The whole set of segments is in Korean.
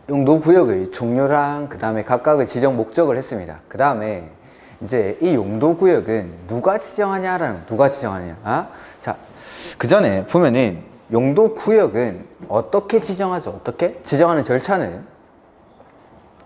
용도구역의 종류랑 그 다음에 각각의 지정 목적을 했습니다. 그 다음에 이제 이 용도구역은 누가 지정하냐라는, 누가 지정하냐. 자, 그 전에 보면은 용도구역은 어떻게 지정하죠? 어떻게? 지정하는 절차는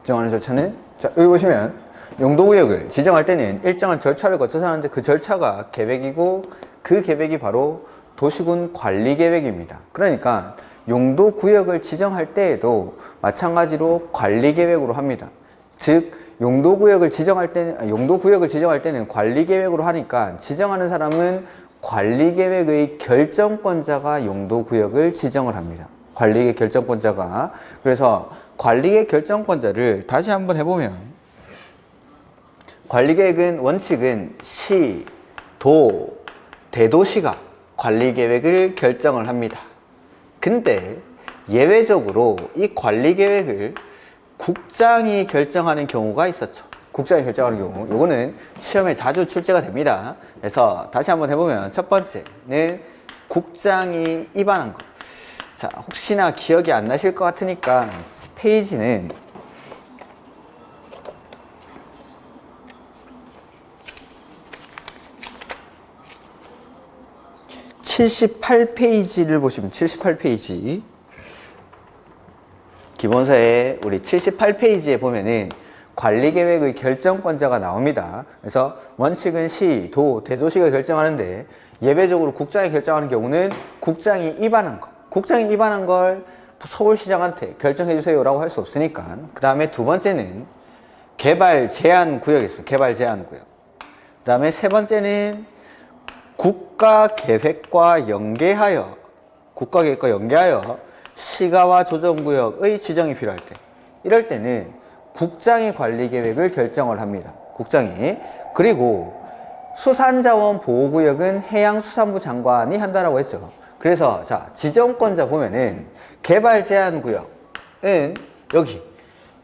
자, 여기 보시면 용도구역을 지정할 때는 일정한 절차를 거쳐서 하는데 그 절차가 계획이고 그 계획이 바로 도시군 관리계획입니다. 그러니까 용도구역을 지정할 때에도 마찬가지로 관리계획으로 합니다. 즉 용도구역을 지정할 때는 관리계획으로 하니까 지정하는 사람은 관리계획의 결정권자가 용도구역을 지정을 합니다. 관리계획 결정권자가. 그래서 관리계획 결정권자를 다시 한번 해보면 관리계획은 원칙은 시, 도, 대도시가 관리계획을 결정을 합니다. 근데 예외적으로 이 관리계획을 국장이 결정하는 경우가 있었죠. 국장이 결정하는 경우, 요거는 시험에 자주 출제가 됩니다. 그래서 다시 한번 해보면 첫 번째는 국장이 입안한 것. 자, 혹시나 기억이 안 나실 것 같으니까 페이지는 78페이지를 보시면 78페이지 기본서에 우리 78페이지에 보면은 관리계획의 결정권자가 나옵니다. 그래서 원칙은 시, 도, 대도시가 결정하는데 예외적으로 국장이 결정하는 경우는 국장이 입안한 것. 국장이 입안한 걸 서울시장한테 결정해 주세요라고 할 수 없으니까. 그 다음에 두 번째는 개발 제한 구역이 있습니다. 개발 제한 구역. 그 다음에 세 번째는 국가계획과 연계하여 시가와 조정구역의 지정이 필요할 때, 이럴 때는 국장이 관리계획을 결정을 합니다. 국장이. 그리고 수산자원보호구역은 해양수산부 장관이 한다라고 했죠. 그래서 자, 지정권자 보면은 개발제한구역은 여기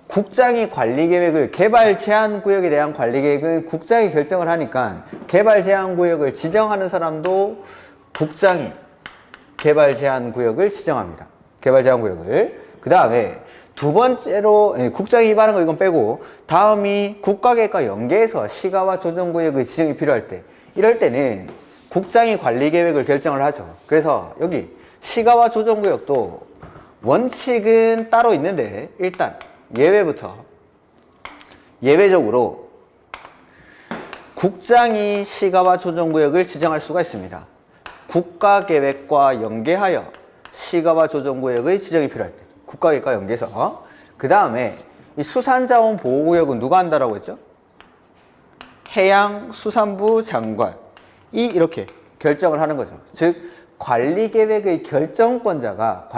국장이 관리계획을, 개발제한구역에 대한 관리계획은 국장이 결정을 하니까 개발제한구역을 지정하는 사람도 국장이 개발제한구역을 지정합니다. 개발제한구역을. 그 다음에 두 번째로 국장이 입안한 거 이건 빼고 다음이 국가계획과 연계해서 시가와 조정구역의 지정이 필요할 때, 이럴 때는 국장이 관리계획을 결정을 하죠. 그래서 여기 시가와 조정구역도 원칙은 따로 있는데 일단 예외적으로 국장이 시가와 조정구역을 지정할 수가 있습니다. 국가계획과 연계하여 시가와 조정구역의 지정이 필요할 때, 국가계획과 연계해서. 그 다음에 이 수산자원보호구역은 누가 한다라고 했죠? 해양수산부 장관이 이렇게 결정을 하는 거죠. 즉 관리계획의 결정권자가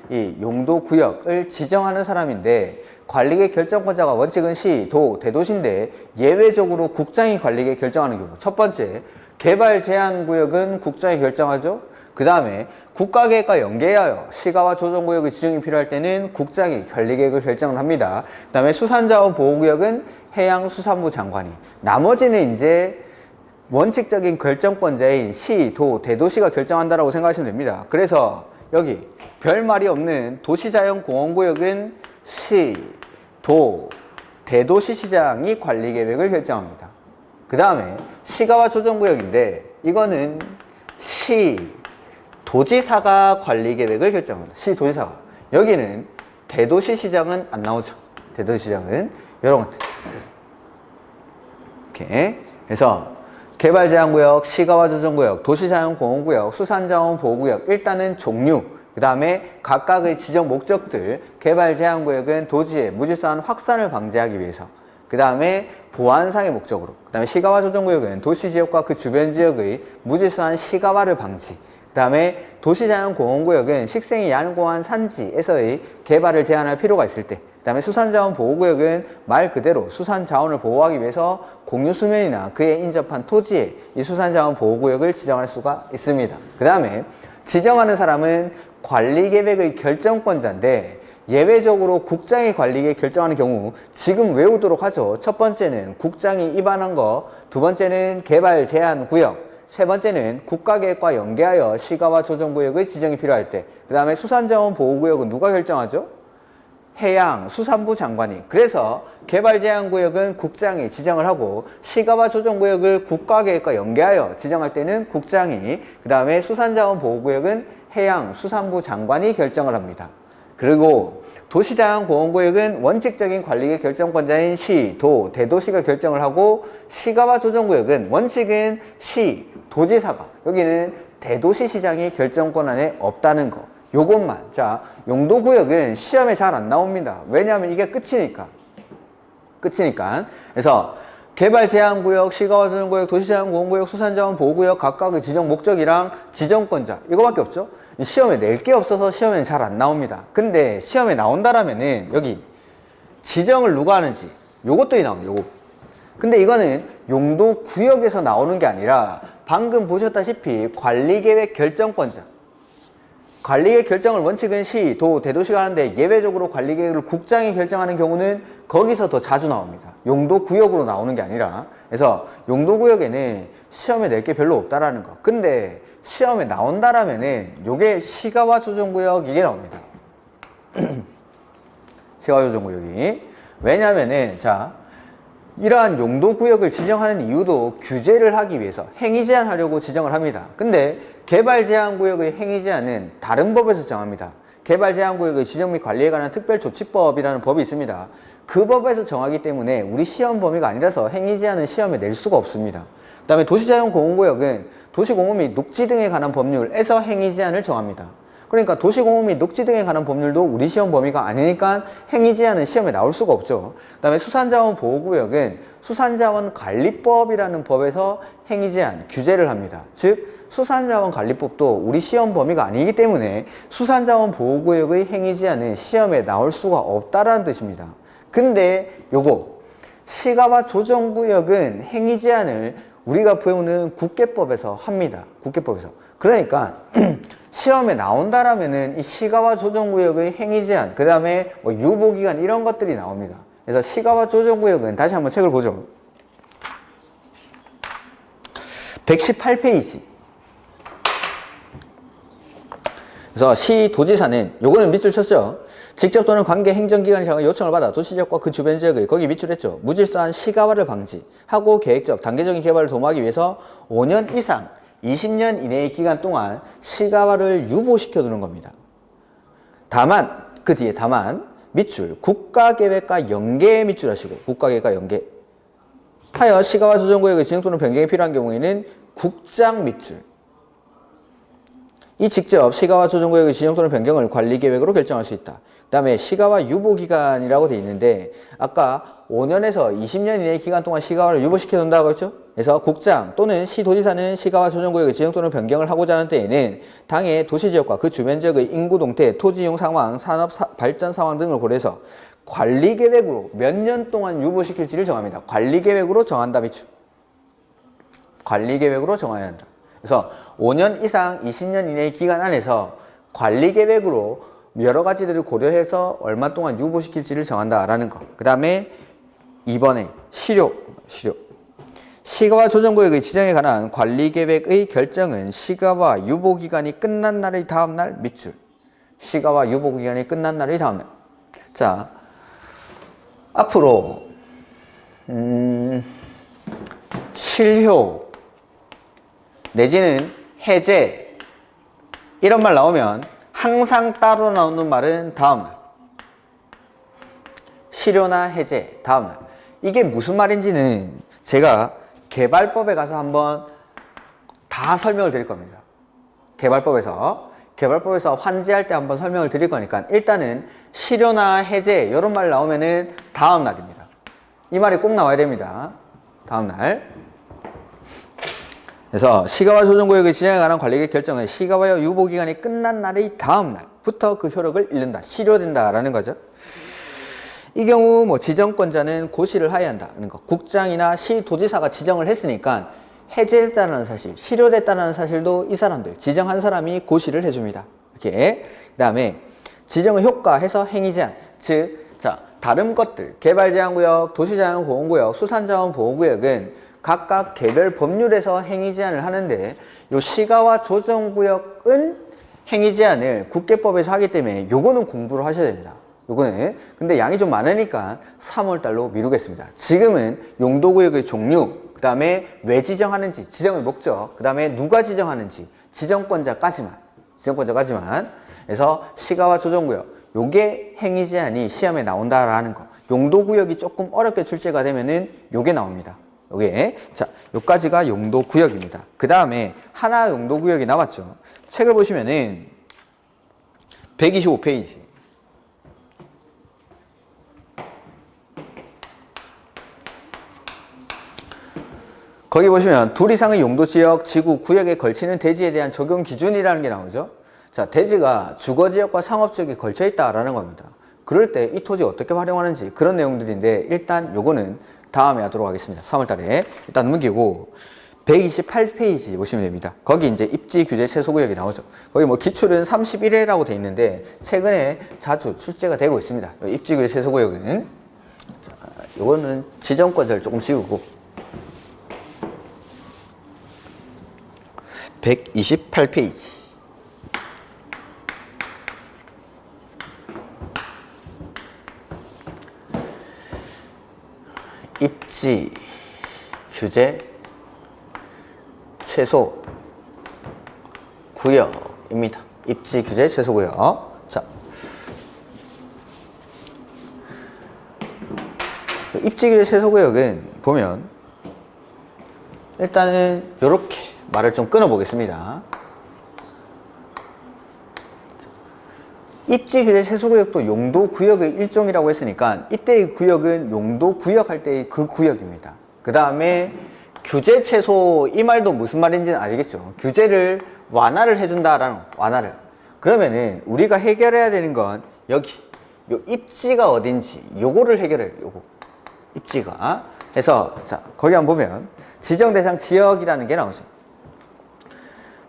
이 용도구역을 지정하는 사람인데, 관리계획 결정권자가 원칙은 시, 도, 대도시인데 예외적으로 국장이 관리계획 결정하는 경우. 첫 번째, 개발제한구역은 국장이 결정하죠. 그 다음에 국가계획과 연계하여 시가와 조정구역의 지정이 필요할 때는 국장이 관리계획을 결정을 합니다. 그 다음에 수산자원보호구역은 해양수산부 장관이. 나머지는 이제 원칙적인 결정권자인 시, 도, 대도시가 결정한다라고 생각하시면 됩니다. 그래서 여기 별말이 없는 도시자연공원구역은 시, 도, 대도시시장이 관리계획을 결정합니다. 그 다음에 시가와 조정구역인데 이거는 시, 도지사가 관리계획을 결정합니다. 시, 도지사가. 여기는 대도시시장은 안 나오죠. 대도시시장은 이런 것들. 이렇게. 그래서 개발제한구역, 시가와 조정구역, 도시자연공원구역, 수산자원보호구역, 일단은 종류, 그 다음에 각각의 지정 목적들. 개발제한구역은 도지의 무질서한 확산을 방지하기 위해서, 그 다음에 보안상의 목적으로, 그 다음에 시가와 조정구역은 도시지역과 그 주변 지역의 무질서한 시가화를 방지, 그 다음에 도시자연공원구역은 식생이 양고한 산지에서의 개발을 제한할 필요가 있을 때, 그 다음에 수산자원보호구역은 말 그대로 수산자원을 보호하기 위해서 공유수면이나 그에 인접한 토지에 이 수산자원보호구역을 지정할 수가 있습니다. 그 다음에 지정하는 사람은 관리계획의 결정권자인데 예외적으로 국장이 관리계획 결정하는 경우 지금 외우도록 하죠. 첫 번째는 국장이 입안한 거, 두 번째는 개발제한구역, 세 번째는 국가계획과 연계하여 시가와 조정구역의 지정이 필요할 때, 그 다음에 수산자원보호구역은 누가 결정하죠? 해양, 수산부 장관이, 그래서 개발제한구역은 국장이 지정을 하고 시가와 조정구역을 국가계획과 연계하여 지정할 때는 국장이, 그 다음에 수산자원보호구역은 해양, 수산부 장관이 결정을 합니다. 그리고 도시자연공원구역은 원칙적인 관리의 결정권자인 시, 도, 대도시가 결정을 하고 시가와 조정구역은 원칙은 시, 도지사가, 여기는 대도시시장이 결정권 안에 없다는 거. 요것만. 자, 용도구역은 시험에 잘 안 나옵니다. 왜냐하면 이게 끝이니까. 그래서 개발제한구역, 시가와 조정구역, 도시자연공원구역, 수산자원보호구역 각각의 지정 목적이랑 지정권자, 이거밖에 없죠. 시험에 낼 게 없어서 시험에는 잘 안 나옵니다. 근데 시험에 나온다라면은 여기 지정을 누가 하는지 요것들이 나옵니다. 요거. 근데 이거는 용도구역에서 나오는 게 아니라 방금 보셨다시피 관리계획 결정권자, 관리계획 결정을 원칙은 시, 도, 대도시가 하는데 예외적으로 관리계획을 국장이 결정하는 경우는 거기서 더 자주 나옵니다. 용도구역으로 나오는 게 아니라. 그래서 용도구역에는 시험에 낼 게 별로 없다라는 거. 근데 시험에 나온다라면은 요게 시가와 조정구역 이게 나옵니다. 시가와 조정구역이. 왜냐면은 자, 이러한 용도구역을 지정하는 이유도 규제를 하기 위해서 행위 제한하려고 지정을 합니다. 근데 개발제한구역의 행위 제한은 다른 법에서 정합니다. 개발제한구역의 지정 및 관리에 관한 특별조치법이라는 법이 있습니다. 그 법에서 정하기 때문에 우리 시험 범위가 아니라서 행위 제한은 시험에 낼 수가 없습니다. 그 다음에 도시자연공원구역은 도시공원 및 녹지 등에 관한 법률에서 행위 제한을 정합니다. 그러니까 도시공원 및 녹지 등에 관한 법률도 우리 시험 범위가 아니니까 행위 제한은 시험에 나올 수가 없죠. 그 다음에 수산자원보호구역은 수산자원관리법이라는 법에서 행위 제한, 규제를 합니다. 즉 수산자원관리법도 우리 시험 범위가 아니기 때문에 수산자원보호구역의 행위 제한은 시험에 나올 수가 없다라는 뜻입니다. 근데 요거 시가와 조정구역은 행위 제한을 우리가 배우는 국계법에서 합니다. 국계법에서. 그러니까 시험에 나온다라면은 이 시가와 조정구역의 행위 제한, 그 다음에 뭐 유보기간 이런 것들이 나옵니다. 그래서 시가와 조정구역은 다시 한번 책을 보죠. 118페이지. 그래서 시도지사는 요거는 밑줄 쳤죠. 직접 또는 관계 행정기관의 장의 요청을 받아 도시지역과 그 주변 지역의 거기 밑줄했죠. 무질서한 시가화를 방지하고 계획적 단계적인 개발을 도모하기 위해서 5년 이상 20년 이내의 기간 동안 시가화를 유보시켜 두는 겁니다. 다만 그 뒤에 다만 밑줄 국가계획과 연계 밑줄 하시고 국가계획과 연계 하여 시가화 조정구역의 지정 또는 변경이 필요한 경우에는 국장 밑줄 이 직접 시가화 조정구역의 지정 또는 변경을 관리계획으로 결정할 수 있다. 그 다음에 시가화 유보기간이라고 되어 있는데 아까 5년에서 20년 이내의 기간 동안 시가화를 유보시켜 놓는다고 했죠? 그래서 국장 또는 시도지사는 시가화 조정구역의 지정 또는 변경을 하고자 하는 때에는 당의 도시지역과 그 주변 지역의 인구 동태, 토지 이용 상황, 산업 발전 상황 등을 고려해서 관리계획으로 몇 년 동안 유보시킬지를 정합니다. 관리계획으로 정한다 밑줄. 관리계획으로 정해야 한다. 그래서 5년 이상 20년 이내의 기간 안에서 관리계획으로 여러 가지들을 고려해서 얼마 동안 유보시킬지를 정한다라는 거. 그 다음에 2번에 시료. 시가화 조정구역의 지정에 관한 관리계획의 결정은 시가화 유보기간이 끝난 날의 다음날 밑줄. 시가화 유보기간이 끝난 날의 다음날. 자, 앞으로 실효 내지는 해제 이런 말 나오면 항상 따로 나오는 말은 다음날. 실효나 해제 다음날. 이게 무슨 말인지는 제가 개발법에 가서 한번 다 설명을 드릴 겁니다. 개발법에서 환지할 때 한번 설명을 드릴 거니까 일단은 실효나 해제 이런 말 나오면은 다음 날입니다. 이 말이 꼭 나와야 됩니다. 다음 날. 그래서 시가화 조정구역의 지정에 관한 관리계획 결정은 시가화 유보기간이 끝난 날의 다음 날부터 그 효력을 잃는다. 실효된다라는 거죠. 이 경우 뭐 지정권자는 고시를 하여야 한다는 거. 국장이나 시도지사가 지정을 했으니까 해제됐다는 사실, 실효됐다는 사실도 이 사람들, 지정한 사람이 고시를 해줍니다. 이렇게. 그 다음에 지정의 효과해서 행위제한, 즉, 자, 다른 것들, 개발제한구역, 도시자연보호구역, 수산자원보호구역은 각각 개별 법률에서 행위제한을 하는데 요 시가와 조정구역은 행위제한을 국계법에서 하기 때문에 요거는 공부를 하셔야 됩니다. 요거는. 근데 양이 좀 많으니까 3월달로 미루겠습니다. 지금은 용도구역의 종류, 그 다음에 왜 지정하는지, 지정의 목적, 그 다음에 누가 지정하는지, 지정권자까지만. 그래서 시가와 조정구역, 요게 행위 제한이 시험에 나온다라는 거. 용도구역이 조금 어렵게 출제가 되면은 요게 나옵니다. 요게. 자, 요까지가 용도구역입니다. 그 다음에 하나 용도구역이 남았죠. 책을 보시면은 125페이지. 거기 보시면 둘 이상의 용도지역, 지구, 구역에 걸치는 대지에 대한 적용 기준이라는 게 나오죠. 자, 대지가 주거지역과 상업지역에 걸쳐 있다라는 겁니다. 그럴 때 이 토지 어떻게 활용하는지 그런 내용들인데 일단 요거는 다음에 하도록 하겠습니다. 3월달에. 일단 넘기고 128페이지 보시면 됩니다. 거기 이제 입지 규제 최소구역이 나오죠. 거기 뭐 기출은 31회라고 돼 있는데 최근에 자주 출제가 되고 있습니다. 입지 규제 최소구역은. 자, 요거는 지정권자를 조금 지우고 128페이지. 입지 규제 최소 구역입니다. 입지 규제 최소 구역. 자, 입지 규제 최소 구역은 보면 일단은 이렇게 말을 좀 끊어 보겠습니다. 입지 규제 최소구역도 용도구역의 일종이라고 했으니까 이때의 구역은 용도구역 할 때의 그 구역입니다. 그 다음에 규제 최소, 이 말도 무슨 말인지는 아시겠죠? 규제를 완화를 해준다라는 완화를. 그러면은 우리가 해결해야 되는 건 여기 요 입지가 어딘지 요거를 해결해요. 요거 입지가 해서 자 거기 한번 보면 지정 대상 지역이라는 게 나오죠.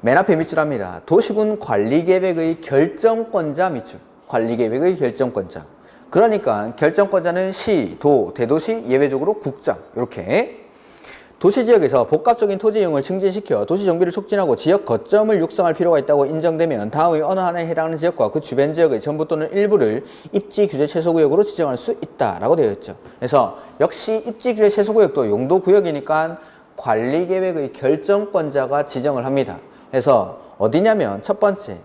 맨 앞에 밑줄 합니다. 도시군 관리계획의 결정권자 밑줄. 관리계획의 결정권자. 그러니까 결정권자는 시, 도, 대도시, 예외적으로 국장. 이렇게. 도시지역에서 복합적인 토지 이용을 증진시켜 도시정비를 촉진하고 지역 거점을 육성할 필요가 있다고 인정되면 다음의 어느 하나에 해당하는 지역과 그 주변 지역의 전부 또는 일부를 입지 규제 최소구역으로 지정할 수 있다라고 되어 있죠. 그래서 역시 입지 규제 최소구역도 용도구역이니까 관리계획의 결정권자가 지정을 합니다. 그래서 어디냐면 첫 번째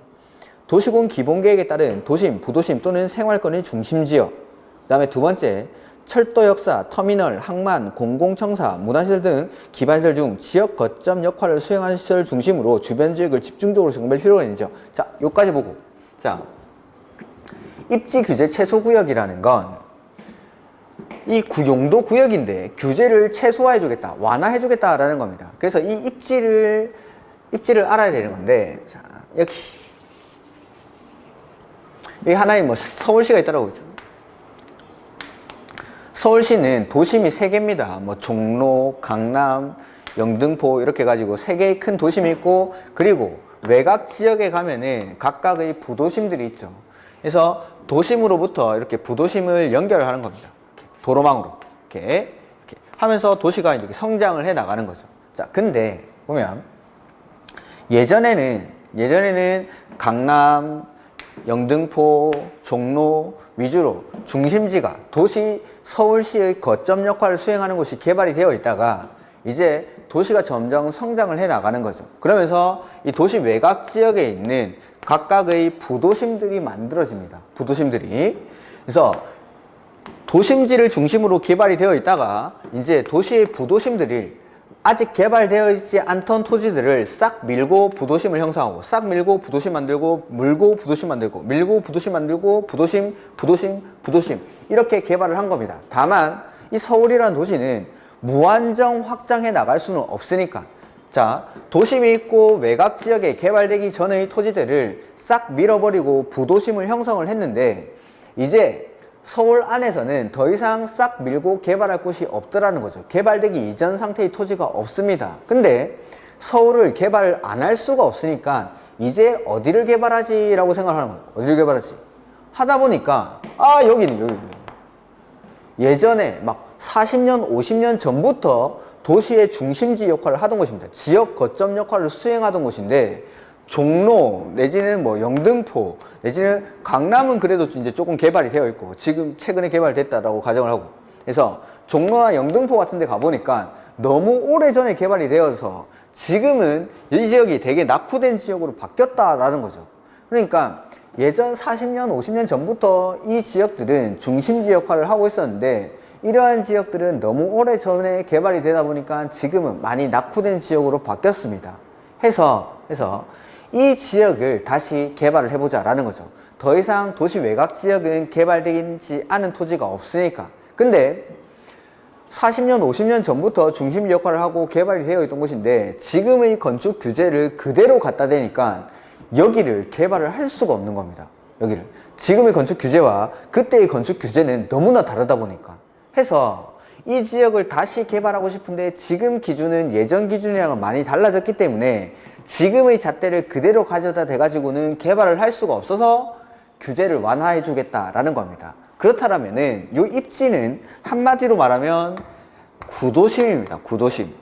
도시군 기본계획에 따른 도심, 부도심 또는 생활권의 중심지역. 그 다음에 두 번째 철도역사, 터미널, 항만, 공공청사, 문화시설 등 기반시설 중 지역 거점 역할을 수행하는 시설 중심으로 주변 지역을 집중적으로 정비할 필요가 있죠. 자, 요까지 보고. 자, 입지 규제 최소구역이라는 건 이 용도 구역인데 규제를 최소화해 주겠다, 완화해 주겠다라는 겁니다. 그래서 이 입지를 알아야 되는 건데, 자, 여기 하나의 뭐 서울시가 있다라고 그러죠. 서울시는 도심이 3개입니다. 뭐 종로, 강남, 영등포 이렇게 가지고 3개의 큰 도심이 있고, 그리고 외곽 지역에 가면은 각각의 부도심들이 있죠. 그래서 도심으로부터 이렇게 부도심을 연결하는 겁니다. 이렇게 도로망으로 이렇게 하면서 도시가 이렇게 성장을 해 나가는 거죠. 자, 근데 보면 예전에는 강남, 영등포, 종로 위주로 중심지가 도시 서울시의 거점 역할을 수행하는 곳이 개발이 되어 있다가 이제 도시가 점점 성장을 해 나가는 거죠. 그러면서 이 도시 외곽 지역에 있는 각각의 부도심들이 만들어집니다. 부도심들이. 그래서 도심지를 중심으로 개발이 되어 있다가 이제 도시의 부도심들이 아직 개발되어 있지 않던 토지들을 싹 밀고 부도심을 형성하고, 싹 밀고 부도심 만들고, 물고 부도심 만들고, 밀고 부도심 만들고, 부도심 이렇게 개발을 한 겁니다. 다만 이 서울이라는 도시는 무한정 확장해 나갈 수는 없으니까, 자, 도심이 있고 외곽 지역에 개발되기 전의 토지들을 싹 밀어버리고 부도심을 형성을 했는데, 이제 서울 안에서는 더 이상 싹 밀고 개발할 곳이 없더라는 거죠. 개발되기 이전 상태의 토지가 없습니다. 근데 서울을 개발을 안 할 수가 없으니까 이제 어디를 개발하지? 라고 생각하는 거예요. 어디를 개발하지? 하다 보니까 여기. 예전에 막 40년, 50년 전부터 도시의 중심지 역할을 하던 곳입니다. 지역 거점 역할을 수행하던 곳인데 종로 내지는 뭐 영등포 내지는 강남은 그래도 이제 조금 개발이 되어 있고 지금 최근에 개발됐다라고 가정을 하고, 그래서 종로나 영등포 같은 데 가보니까 너무 오래전에 개발이 되어서 지금은 이 지역이 되게 낙후된 지역으로 바뀌었다라는 거죠. 그러니까 예전 40년, 50년 전부터 이 지역들은 중심지 역할을 하고 있었는데 이러한 지역들은 너무 오래전에 개발이 되다 보니까 지금은 많이 낙후된 지역으로 바뀌었습니다. 해서 이 지역을 다시 개발을 해보자 라는 거죠. 더 이상 도시 외곽 지역은 개발되지 않은 토지가 없으니까. 근데 40년, 50년 전부터 중심지 역할을 하고 개발이 되어 있던 곳인데 지금의 건축 규제를 그대로 갖다 대니까 여기를 개발을 할 수가 없는 겁니다. 여기를. 지금의 건축 규제와 그때의 건축 규제는 너무나 다르다 보니까. 해서 이 지역을 다시 개발하고 싶은데 지금 기준은 예전 기준이랑은 많이 달라졌기 때문에 지금의 잣대를 그대로 가져다 대가지고는 개발을 할 수가 없어서 규제를 완화해 주겠다라는 겁니다. 그렇다면은 이 입지는 한마디로 말하면 구도심입니다. 구도심.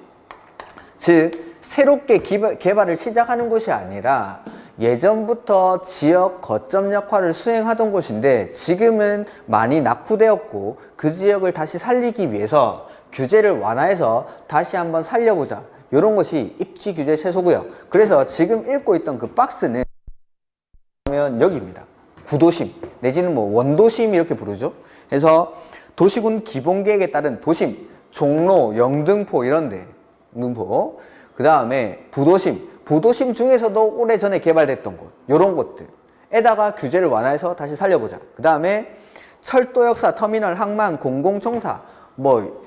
즉 새롭게 개발을 시작하는 곳이 아니라 예전부터 지역 거점 역할을 수행하던 곳인데 지금은 많이 낙후되었고 그 지역을 다시 살리기 위해서 규제를 완화해서 다시 한번 살려보자. 이런 것이 입지 규제 최소구역. 그래서 지금 읽고 있던 그 박스는 여기입니다. 구도심 내지는 뭐 원도심 이렇게 부르죠. 그래서 도시군 기본계획에 따른 도심, 종로, 영등포 이런데, 영등포. 그 다음에 부도심 중에서도 오래전에 개발됐던 곳, 요런 곳들에다가 규제를 완화해서 다시 살려보자. 그 다음에 철도 역사, 터미널, 항만, 공공청사, 뭐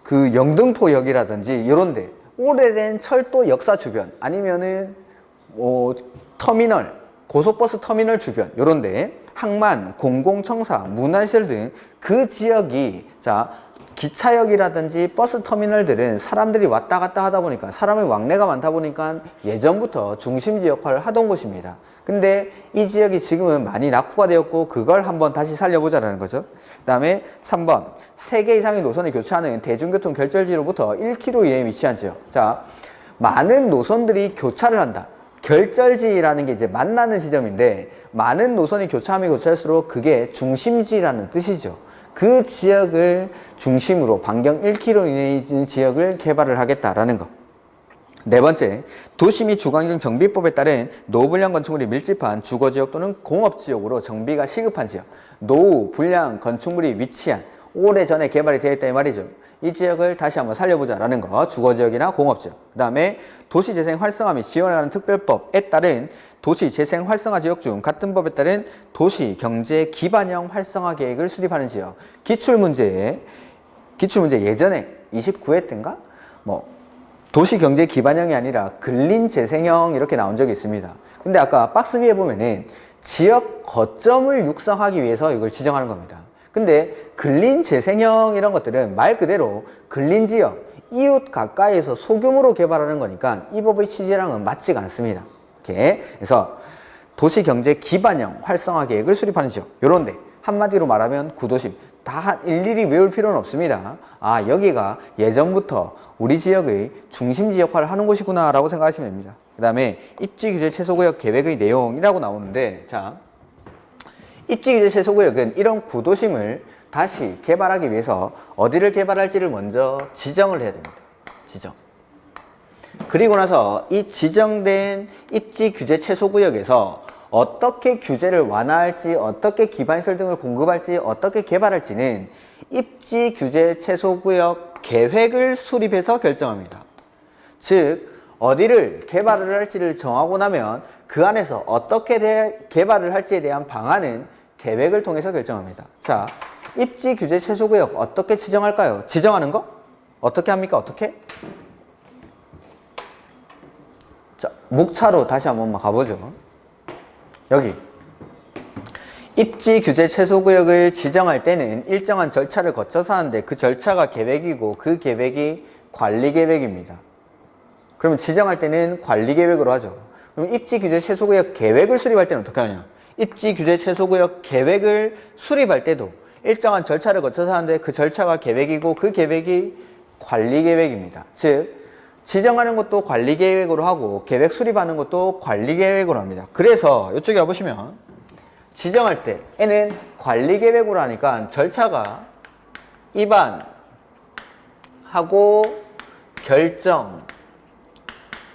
그 영등포역이라든지 요런데 오래된 철도 역사 주변 아니면은 뭐 터미널, 고속버스 터미널 주변 요런데 항만, 공공청사, 문화시설 등 그 지역이 기차역이라든지 버스 터미널들은 사람들이 왔다 갔다 하다 보니까 사람의 왕래가 많다 보니까 예전부터 중심지 역할을 하던 곳입니다. 근데 이 지역이 지금은 많이 낙후가 되었고 그걸 한번 다시 살려보자라는 거죠. 그 다음에 3번 3개 이상의 노선을 교차하는 대중교통 결절지로부터 1km 이내에 위치한 지역. 많은 노선들이 교차를 한다. 결절지라는 게 이제 만나는 지점인데 많은 노선이 교차하면 교차할수록 그게 중심지라는 뜻이죠. 그 지역을 중심으로 반경 1km 이내에 있는 지역을 개발을 하겠다라는 거. 네 번째, 도시 및 주거환경 정비법에 따른 노후 불량 건축물이 밀집한 주거지역 또는 공업지역으로 정비가 시급한 지역. 노후 불량 건축물이 위치한 오래전에 개발이 되어 있다 이 말이죠. 이 지역을 다시 한번 살려보자라는 거. 주거지역이나 공업지역. 그 다음에 도시재생 활성화 및 지원하는 특별법에 따른 도시재생 활성화 지역 중 같은 법에 따른 도시경제 기반형 활성화 계획을 수립하는 지역. 기출문제 예전에 29회 때인가? 도시경제 기반형이 아니라 근린재생형 이렇게 나온 적이 있습니다. 근데 아까 박스 위에 보면은 지역 거점을 육성하기 위해서 이걸 지정하는 겁니다. 근데 근린재생형 이런 것들은 말 그대로 근린지역, 이웃 가까이에서 소규모로 개발하는 거니까 이 법의 취지랑은 맞지가 않습니다. 이렇게. 그래서 도시경제 기반형 활성화 계획을 수립하는 지역. 요런데 한마디로 말하면 구도심. 다 일일이 외울 필요는 없습니다. 아, 여기가 예전부터 우리 지역의 중심지 역할을 하는 곳이구나 라고 생각하시면 됩니다. 그 다음에 입지규제 최소구역 계획의 내용이라고 나오는데, 입지규제 최소구역은 이런 구도심을 다시 개발하기 위해서 어디를 개발할지를 먼저 지정을 해야 됩니다. 지정. 그리고 나서 이 지정된 입지규제 최소구역에서 어떻게 규제를 완화할지, 어떻게 기반시설 등을 공급할지, 어떻게 개발할지는 입지규제 최소구역 계획을 수립해서 결정합니다. 즉 어디를 개발을 할지를 정하고 나면 그 안에서 어떻게 개발을 할지에 대한 방안은 계획을 통해서 결정합니다. 자, 입지규제 최소구역 어떻게 지정할까요? 지정하는 거? 어떻게 합니까? 어떻게? 자, 목차로 다시 한번 가보죠. 여기 입지규제 최소구역을 지정할 때는 일정한 절차를 거쳐서 하는데 그 절차가 계획이고 그 계획이 관리계획입니다. 그러면 지정할 때는 관리계획으로 하죠. 그럼 입지규제 최소구역 계획을 수립할 때는 어떻게 하냐? 입지규제 최소구역 계획을 수립할 때도 일정한 절차를 거쳐서 하는데 그 절차가 계획이고 그 계획이 관리계획입니다. 즉 지정하는 것도 관리계획으로 하고 계획 수립하는 것도 관리계획으로 합니다. 그래서 이쪽에 와보시면 지정할 때 N은 관리계획으로 하니까 절차가 입안하고 결정,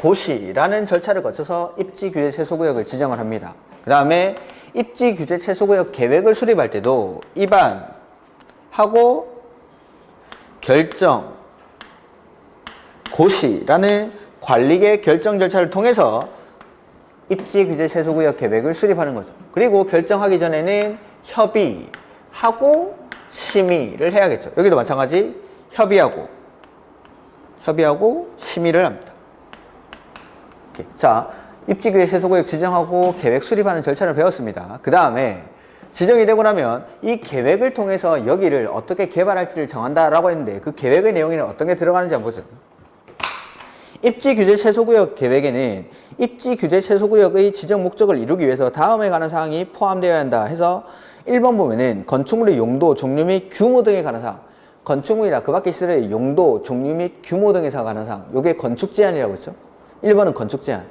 고시라는 절차를 거쳐서 입지규제 최소구역을 지정을 합니다. 그 다음에 입지규제 최소구역 계획을 수립할 때도 입안하고 결정, 고시라는 관리계획 결정 절차를 통해서 입지규제 최소구역 계획을 수립하는 거죠. 그리고 결정하기 전에는 협의하고 심의를 해야겠죠. 여기도 마찬가지 협의하고 심의를 합니다. 이렇게. 자, 입지규제 최소구역 지정하고 계획 수립하는 절차를 배웠습니다. 그 다음에 지정이 되고 나면 이 계획을 통해서 여기를 어떻게 개발할지를 정한다라고 했는데 그 계획의 내용에는 어떤 게 들어가는지 한번 보죠. 입지규제 최소구역 계획에는 입지규제 최소구역의 지정 목적을 이루기 위해서 다음에 관한 사항이 포함되어야 한다 해서 1번 보면은 건축물의 용도, 종류 및 규모 등에 관한 사항, 건축물이나 그 밖의 시설의 용도, 종류 및 규모 등에서 관한 사항, 요게 건축 제한이라고 했죠. 1번은 건축 제한,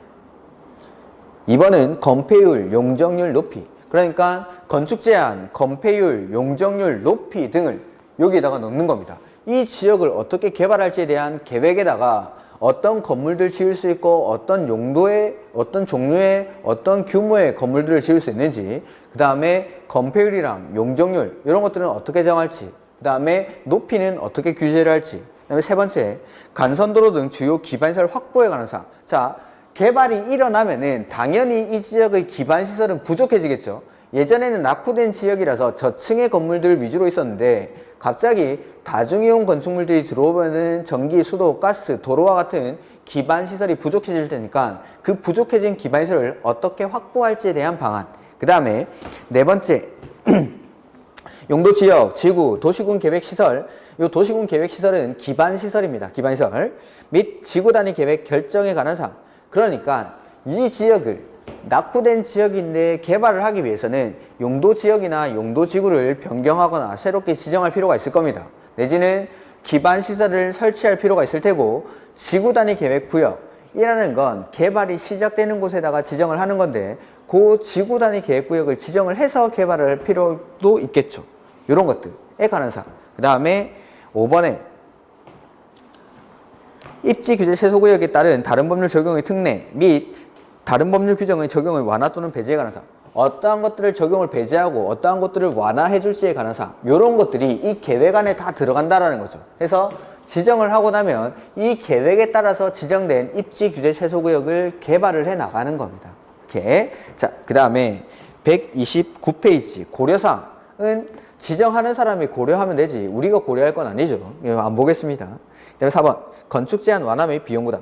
2번은 건폐율, 용적률 높이. 그러니까 건축 제한, 건폐율, 용적률 높이 등을 여기에다가 넣는 겁니다. 이 지역을 어떻게 개발할지에 대한 계획에다가 어떤 건물들 지을 수 있고 어떤 용도의, 어떤 종류의, 어떤 규모의 건물들을 지을 수 있는지, 그 다음에 건폐율이랑 용적률 이런 것들은 어떻게 정할지, 그 다음에 높이는 어떻게 규제를 할지, 그 다음에 세 번째 간선도로 등 주요 기반시설 확보에 관한 사항. 자, 개발이 일어나면은 당연히 이 지역의 기반시설은 부족해지겠죠. 예전에는 낙후된 지역이라서 저층의 건물들 위주로 있었는데 갑자기 다중이용 건축물들이 들어오면은 전기, 수도, 가스, 도로와 같은 기반시설이 부족해질 테니까 그 부족해진 기반시설을 어떻게 확보할지에 대한 방안. 그 다음에 네 번째 용도지역, 지구, 도시군 계획시설. 이 도시군 계획시설은 기반시설입니다. 기반시설 및 지구단위 계획 결정에 관한 사항. 그러니까 이 지역을 낙후된 지역인데 개발을 하기 위해서는 용도지역이나 용도지구를 변경하거나 새롭게 지정할 필요가 있을 겁니다. 내지는 기반시설을 설치할 필요가 있을 테고, 지구단위 계획구역이라는 건 개발이 시작되는 곳에다가 지정을 하는 건데 그 지구단위 계획구역을 지정을 해서 개발을 할 필요도 있겠죠. 이런 것들에 관한 사항. 그 다음에 5번에 입지규제 최소구역에 따른 다른 법률 적용의 특례 및 다른 법률 규정의 적용을 완화 또는 배제에 관한 사항. 어떠한 것들을 적용을 배제하고 어떠한 것들을 완화해 줄지에 관한 사항. 이런 것들이 이 계획 안에 다 들어간다라는 거죠. 그래서 지정을 하고 나면 이 계획에 따라서 지정된 입지규제 최소구역을 개발을 해 나가는 겁니다. 이렇게. 자, 그 다음에 129페이지 고려사항은 지정하는 사람이 고려하면 되지 우리가 고려할 건 아니죠. 안 보겠습니다. 그 다음에 4번 건축 제한 완화 및 비용 부담.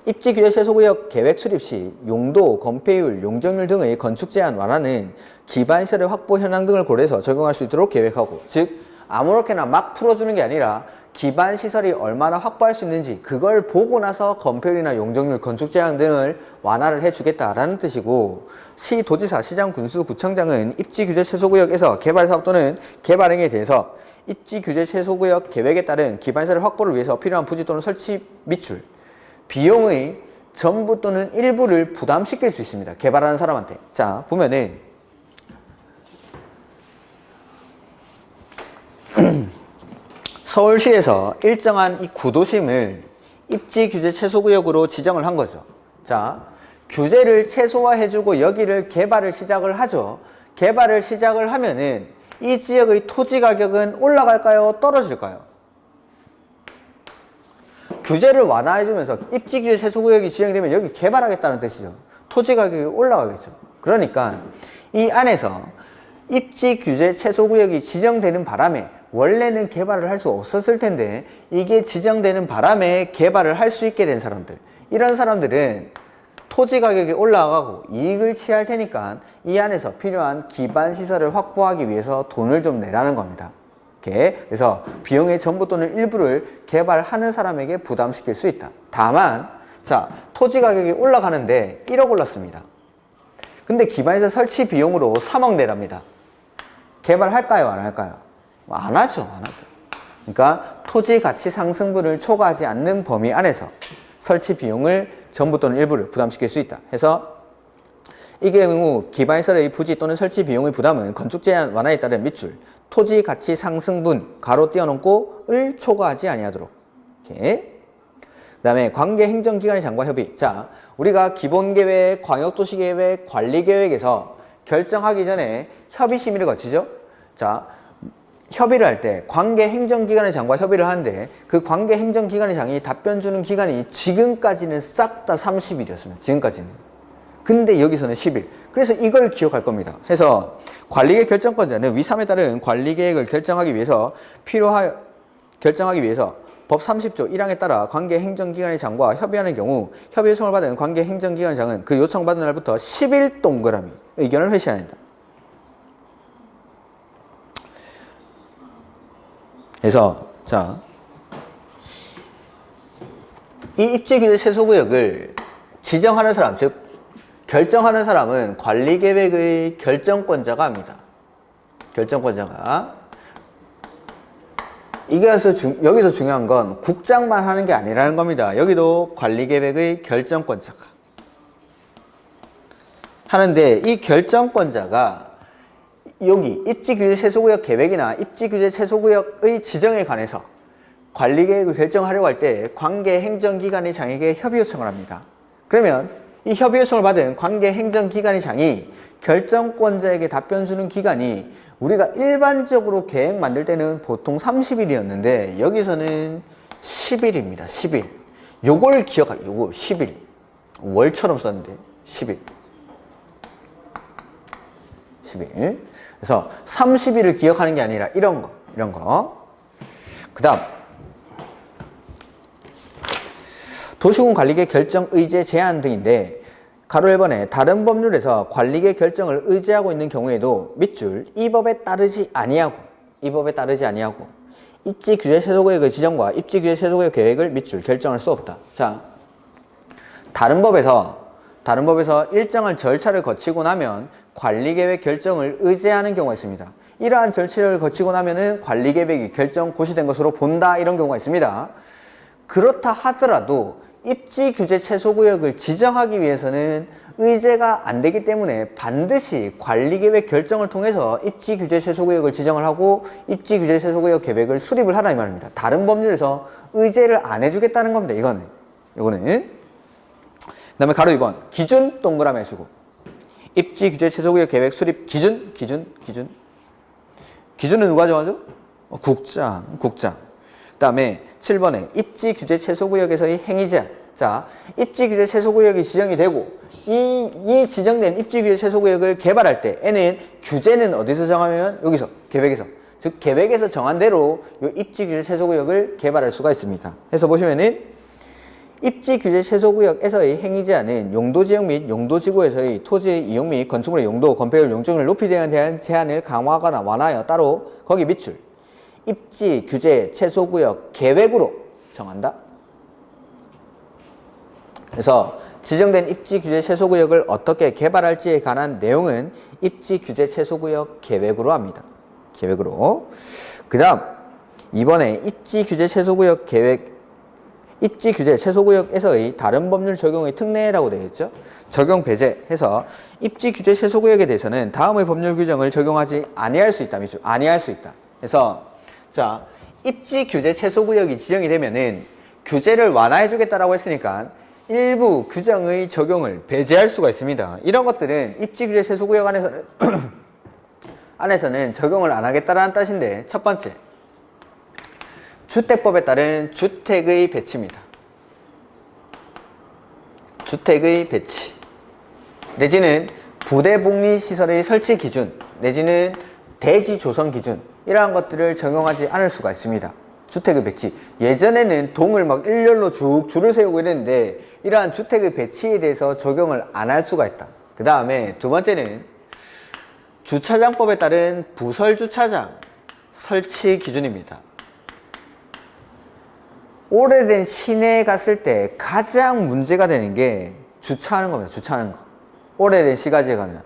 입지규제 최소구역 계획 수립 시 용도, 건폐율, 용적률 등의 건축 제한 완화는 기반시설의 확보 현황 등을 고려해서 적용할 수 있도록 계획하고, 즉 아무렇게나 막 풀어주는 게 아니라 기반시설이 얼마나 확보할 수 있는지 그걸 보고 나서 건폐율이나 용적률, 건축 제한 등을 완화를 해주겠다라는 뜻이고, 시, 도지사, 시장, 군수, 구청장은 입지규제 최소구역에서 개발사업 또는 개발행위에 대해서 입지규제 최소구역 계획에 따른 기반시설 확보를 위해서 필요한 부지 또는 설치 밑줄, 비용의 전부 또는 일부를 부담시킬 수 있습니다. 개발하는 사람한테. 자, 보면은 서울시에서 일정한 이 구도심을 입지규제 최소구역으로 지정을 한 거죠. 자, 규제를 최소화해주고 여기를 개발을 시작을 하죠. 개발을 시작을 하면은 이 지역의 토지 가격은 올라갈까요? 떨어질까요? 규제를 완화해주면서 입지규제 최소구역이 지정이 되면 여기 개발하겠다는 뜻이죠. 토지 가격이 올라가겠죠. 그러니까 이 안에서 입지규제 최소구역이 지정되는 바람에 원래는 개발을 할 수 없었을 텐데 이게 지정되는 바람에 개발을 할 수 있게 된 사람들, 이런 사람들은 토지 가격이 올라가고 이익을 취할 테니까 이 안에서 필요한 기반시설을 확보하기 위해서 돈을 좀 내라는 겁니다. 그래서 비용의 전부 또는 일부를 개발하는 사람에게 부담시킬 수 있다. 다만 자, 토지 가격이 올라가는데 1억 올랐습니다. 근데 기반시설 설치 비용으로 3억 내랍니다. 개발할까요? 안 할까요? 안 하죠. 안 하죠. 그러니까 토지 가치 상승분을 초과하지 않는 범위 안에서 설치 비용을 전부 또는 일부를 부담시킬 수 있다. 해서 이 경우 기반시설의 부지 또는 설치 비용의 부담은 건축 제한 완화에 따른 밑줄 토지 가치 상승분 가로 띄워놓고를 초과하지 아니하도록. 이렇게. 그 다음에 관계 행정기관의 장과 협의. 자, 우리가 기본계획, 광역도시계획, 관리계획에서 결정하기 전에 협의심의를 거치죠. 자, 협의를 할 때 관계 행정기관의 장과 협의를 하는데 그 관계 행정기관의 장이 답변 주는 기간이 지금까지는 싹 다 30일이었습니다. 지금까지는. 근데 여기서는 10일. 그래서 이걸 기억할 겁니다. 해서 관리계획 결정권자는 위 3에 따른 관리계획을 결정하기 위해서 법 30조 1항에 따라 관계 행정기관의 장과 협의하는 경우 협의 요청을 받은 관계 행정기관의 장은 그 요청받은 날부터 10일 동그라미 의견을 회시해야 한다. 그래서 자, 이 입지규제 최소구역을 지정하는 사람, 즉 결정하는 사람은 관리계획의 결정권자가 합니다. 결정권자가. 여기서 중요한 건 국장만 하는 게 아니라는 겁니다. 여기도 관리계획의 결정권자가 하는데 이 결정권자가 여기 입지규제 최소구역 계획이나 입지규제 최소구역의 지정에 관해서 관리계획을 결정하려고 할 때 관계행정기관의 장에게 협의 요청을 합니다. 그러면 이 협의 요청을 받은 관계행정기관의 장이 결정권자에게 답변 주는 기간이 우리가 일반적으로 계획 만들 때는 보통 30일이었는데 여기서는 10일입니다. 10일. 요걸 기억하세요. 요거 10일. 월처럼 썼는데 10일. 10일. 그래서 30일을 기억하는 게 아니라 이런 거. 그 다음. 도시군 관리계 결정 의제 제한 등인데 가로 1번에 다른 법률에서 관리계 결정을 의제하고 있는 경우에도 밑줄 이 법에 따르지 아니하고 입지규제 최소구역의 지정과 입지규제 최소구역 계획을 밑줄 결정할 수 없다. 자, 다른 법에서 일정한 절차를 거치고 나면 관리계획 결정을 의제하는 경우가 있습니다. 이러한 절차를 거치고 나면은 관리계획이 결정 고시된 것으로 본다, 이런 경우가 있습니다. 그렇다 하더라도 입지규제 최소구역을 지정하기 위해서는 의제가 안 되기 때문에 반드시 관리계획 결정을 통해서 입지규제 최소구역을 지정을 하고 입지규제 최소구역 계획을 수립을 하라 이 말입니다. 다른 법률에서 의제를 안 해주겠다는 겁니다. 이거는. 그 다음에 가로 2번 기준 동그라미 해주고 입지규제 최소구역 계획 수립 기준은 누가 정하죠? 국장. 그 다음에 7번에 입지규제 최소구역에서의 행위제한. 자, 입지규제 최소구역이 지정이 되고 이 지정된 입지규제 최소구역을 개발할 때 N은 규제는 어디서 정하면 여기서 계획에서, 즉 계획에서 정한 대로 이 입지규제 최소구역을 개발할 수가 있습니다. 해서 보시면은 입지규제 최소구역에서의 행위제한은 용도지역 및 용도지구에서의 토지의 이용 및 건축물의 용도, 건폐율, 용적률 높이에 대한 제한을 강화하거나 완화하여 따로 거기 밑줄 입지규제 최소구역 계획으로 정한다. 그래서 지정된 입지규제 최소구역을 어떻게 개발할지에 관한 내용은 입지규제 최소구역 계획으로 합니다. 계획으로. 그 다음 2번에 입지규제 최소구역에서의 다른 법률 적용의 특례라고 되어 있죠. 적용 배제해서 입지규제 최소구역에 대해서는 다음의 법률 규정을 적용하지 아니할 수 있다. 아니할 수 있다. 그래서 자, 입지규제 최소구역이 지정이 되면은 규제를 완화해 주겠다라고 했으니까 일부 규정의 적용을 배제할 수가 있습니다. 이런 것들은 입지규제 최소구역 안에서는 적용을 안 하겠다라는 뜻인데, 첫 번째, 주택법에 따른 주택의 배치입니다. 주택의 배치 내지는 부대복리시설의 설치 기준 내지는 대지 조성 기준, 이러한 것들을 적용하지 않을 수가 있습니다. 주택의 배치. 예전에는 동을 막 일렬로 쭉 줄을 세우고 이랬는데 이러한 주택의 배치에 대해서 적용을 안 할 수가 있다. 그 다음에 두 번째는 주차장법에 따른 부설주차장 설치 기준입니다. 오래된 시내에 갔을 때 가장 문제가 되는 게 주차하는 겁니다. 주차하는 거. 오래된 시가지에 가면.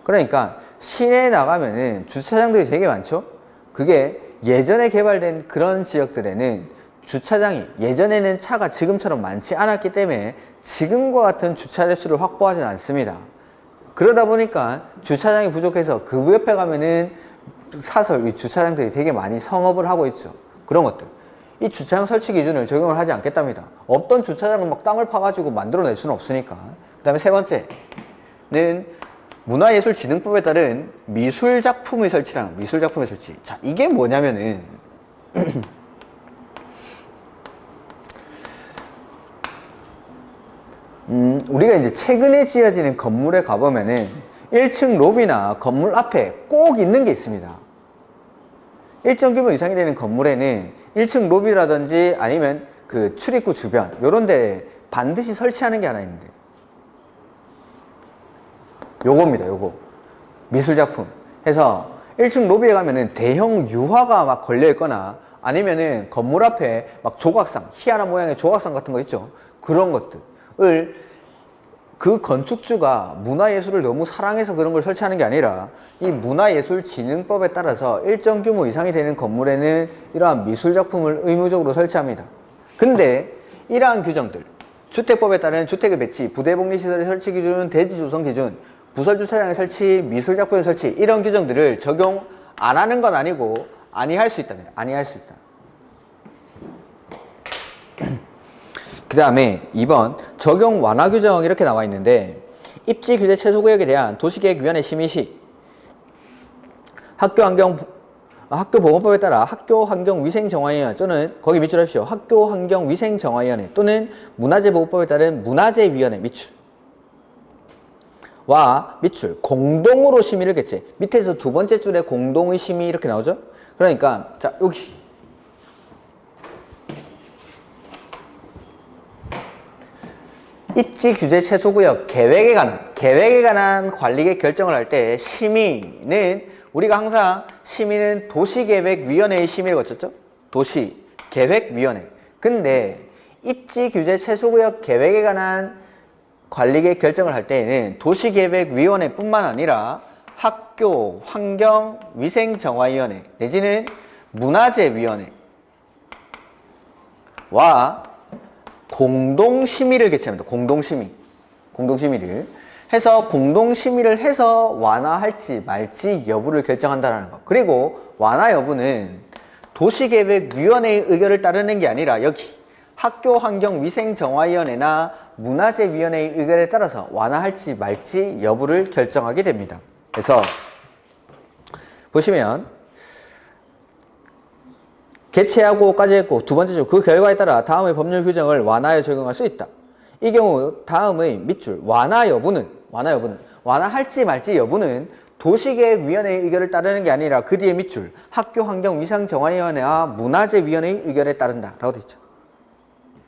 그러니까 시내에 나가면은 주차장들이 되게 많죠? 그게 예전에 개발된 그런 지역들에는 주차장이 예전에는 차가 지금처럼 많지 않았기 때문에 지금과 같은 주차대 수를 확보하지는 않습니다. 그러다 보니까 주차장이 부족해서 그 옆에 가면은 사설, 이 주차장들이 되게 많이 성업을 하고 있죠. 그런 것들. 이 주차장 설치 기준을 적용을 하지 않겠답니다. 없던 주차장을 막 땅을 파가지고 만들어낼 수는 없으니까. 그 다음에 세 번째는 문화예술진흥법에 따른 미술작품의 설치랑 미술작품의 설치. 자, 이게 뭐냐면은 우리가 이제 최근에 지어지는 건물에 가보면은 1층 로비나 건물 앞에 꼭 있는 게 있습니다. 일정 규모 이상이 되는 건물에는 1층 로비라든지 아니면 그 출입구 주변 요런 데 반드시 설치하는 게 하나 있는데 요겁니다. 요거 미술작품 해서 1층 로비에 가면은 대형 유화가 막 걸려 있거나 아니면은 건물 앞에 막 조각상, 희한한 모양의 조각상 같은 거 있죠. 그런 것들을 그 건축주가 문화예술을 너무 사랑해서 그런 걸 설치하는 게 아니라 이 문화예술진흥법에 따라서 일정 규모 이상이 되는 건물에는 이러한 미술작품을 의무적으로 설치합니다. 근데 이러한 규정들, 주택법에 따른 주택의 배치, 부대복리시설의 설치 기준, 대지 조성 기준, 부설 주차장의 설치, 미술작품의 설치 이런 규정들을 적용 안 하는 건 아니고 아니할 수 있답니다. 아니할 수 있다. 그 다음에 2번 적용 완화 규정 이렇게 나와 있는데 입지 규제 최소 구역에 대한 도시계획위원회 심의 시 학교보건법에 따라 학교환경위생정화위원회 또는 거기 밑줄하십시오. 학교환경위생정화위원회 또는 문화재보호법에 따른 문화재위원회 밑줄와 밑줄 공동으로 심의를 개최. 밑에서 두 번째 줄에 공동의 심의 이렇게 나오죠. 그러니까 자 여기 입지 규제 최소구역 계획에 관한 관리계획 결정을 할 때 심의는 우리가 항상 심의는 도시계획위원회의 심의를 거쳤죠. 도시계획위원회. 근데 입지 규제 최소구역 계획에 관한 관리계획 결정을 할 때에는 도시계획위원회뿐만 아니라 학교 환경위생정화위원회 내지는 문화재위원회와 공동심의를 개최합니다. 공동심의를 해서 공동심의를 해서 완화할지 말지 여부를 결정한다는 것. 그리고 완화 여부는 도시계획위원회의 의견을 따르는 게 아니라 여기 학교환경위생정화위원회나 문화재위원회의 의견에 따라서 완화할지 말지 여부를 결정하게 됩니다. 그래서 보시면 개최하고까지 했고 두 번째 줄 그 결과에 따라 다음의 법률 규정을 완화하여 적용할 수 있다. 이 경우 다음의 밑줄 완화 여부는 완화할지 말지 여부는 도시계획위원회의 의견을 따르는 게 아니라 그 뒤에 밑줄 학교환경위생정화위원회와 문화재위원회의 의견에 따른다 라고 되어 있죠.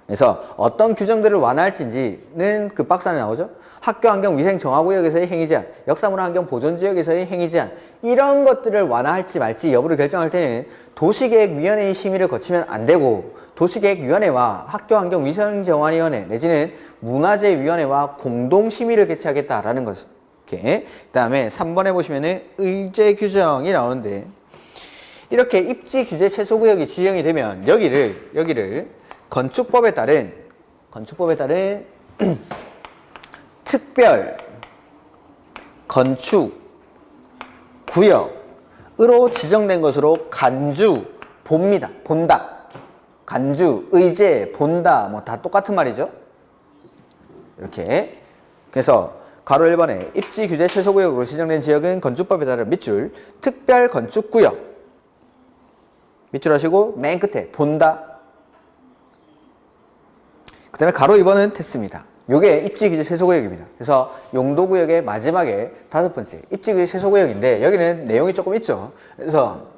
그래서 어떤 규정들을 완화할지는 그 박스 안에 나오죠. 학교환경위생정화구역에서의 행위제한, 역사문화환경보존지역에서의 행위제한 이런 것들을 완화할지 말지 여부를 결정할 때는 도시계획위원회의 심의를 거치면 안 되고 도시계획위원회와 학교환경위생정화위원회 내지는 문화재위원회와 공동심의를 개최하겠다라는 거죠. 이렇게. 그 다음에 3번에 보시면은 의제 규정이 나오는데 이렇게 입지 규제 최소구역이 지정이 되면 여기를 건축법에 따른 특별 건축 구역으로 지정된 것으로 본다. 간주, 의제, 본다 뭐 다 똑같은 말이죠. 이렇게. 그래서 가로 1번에 입지 규제 최소구역으로 지정된 지역은 건축법에 따른 밑줄 특별 건축구역 밑줄 하시고 맨 끝에 본다. 그 다음에 가로 2번은 됐습니다. 요게 입지규제 최소구역입니다. 그래서 용도구역의 마지막에 다섯 번째 입지규제 최소구역인데 여기는 내용이 조금 있죠. 그래서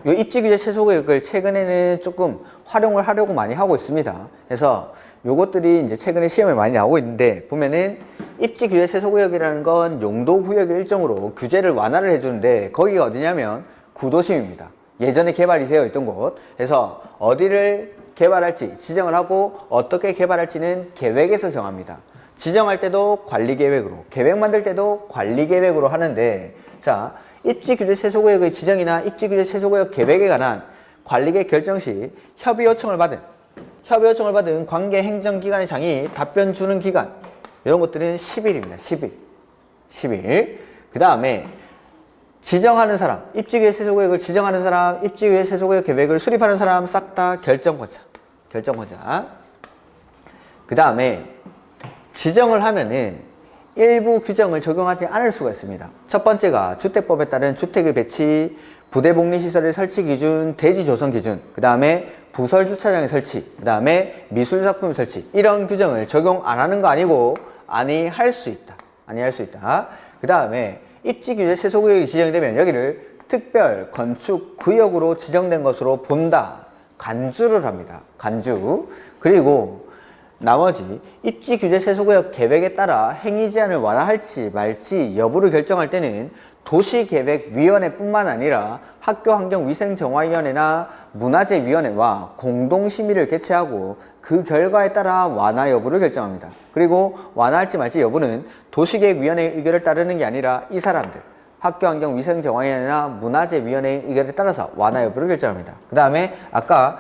요 입지규제 최소구역을 최근에는 조금 활용을 하려고 많이 하고 있습니다. 그래서 요것들이 이제 최근에 시험에 많이 나오고 있는데 보면은 입지규제 최소구역이라는 건 용도구역의 일정으로 규제를 완화를 해주는데 거기가 어디냐면 구도심입니다. 예전에 개발이 되어 있던 곳. 그래서 어디를 개발할지 지정을 하고 어떻게 개발할지는 계획에서 정합니다. 지정할 때도 관리계획으로, 계획 만들 때도 관리계획으로 하는데 자, 입지규제 최소구역의 지정이나 입지규제 최소구역 계획에 관한 관리계획 결정 시 협의 요청을 받은 관계 행정기관의 장이 답변 주는 기간, 이런 것들은 10일입니다. 10일. 그 다음에 지정하는 사람, 입지규제 최소구역을 지정하는 사람, 입지규제 최소구역 계획을 수립하는 사람 싹 다 결정권자. 그 다음에 지정을 하면은 일부 규정을 적용하지 않을 수가 있습니다. 첫 번째가 주택법에 따른 주택의 배치, 부대복리시설의 설치 기준, 대지 조성 기준, 그 다음에 부설 주차장의 설치, 그 다음에 미술작품 설치, 이런 규정을 적용 안 하는 거 아니고 아니할 수 있다. 그 다음에 입지규제 최소구역이 지정이 되면 여기를 특별 건축구역으로 지정된 것으로 본다. 간주를 합니다. 그리고 나머지 입지규제 최소구역 계획에 따라 행위 제한을 완화할지 말지 여부를 결정할 때는 도시계획위원회뿐만 아니라 학교환경위생정화위원회나 문화재위원회와 공동심의를 개최하고 그 결과에 따라 완화 여부를 결정합니다. 그리고 완화할지 말지 여부는 도시계획위원회의 의결을 따르는 게 아니라 이 사람들, 학교환경위생정화위원회나 문화재위원회의 의결에 따라서 완화 여부를 결정합니다. 그 다음에 아까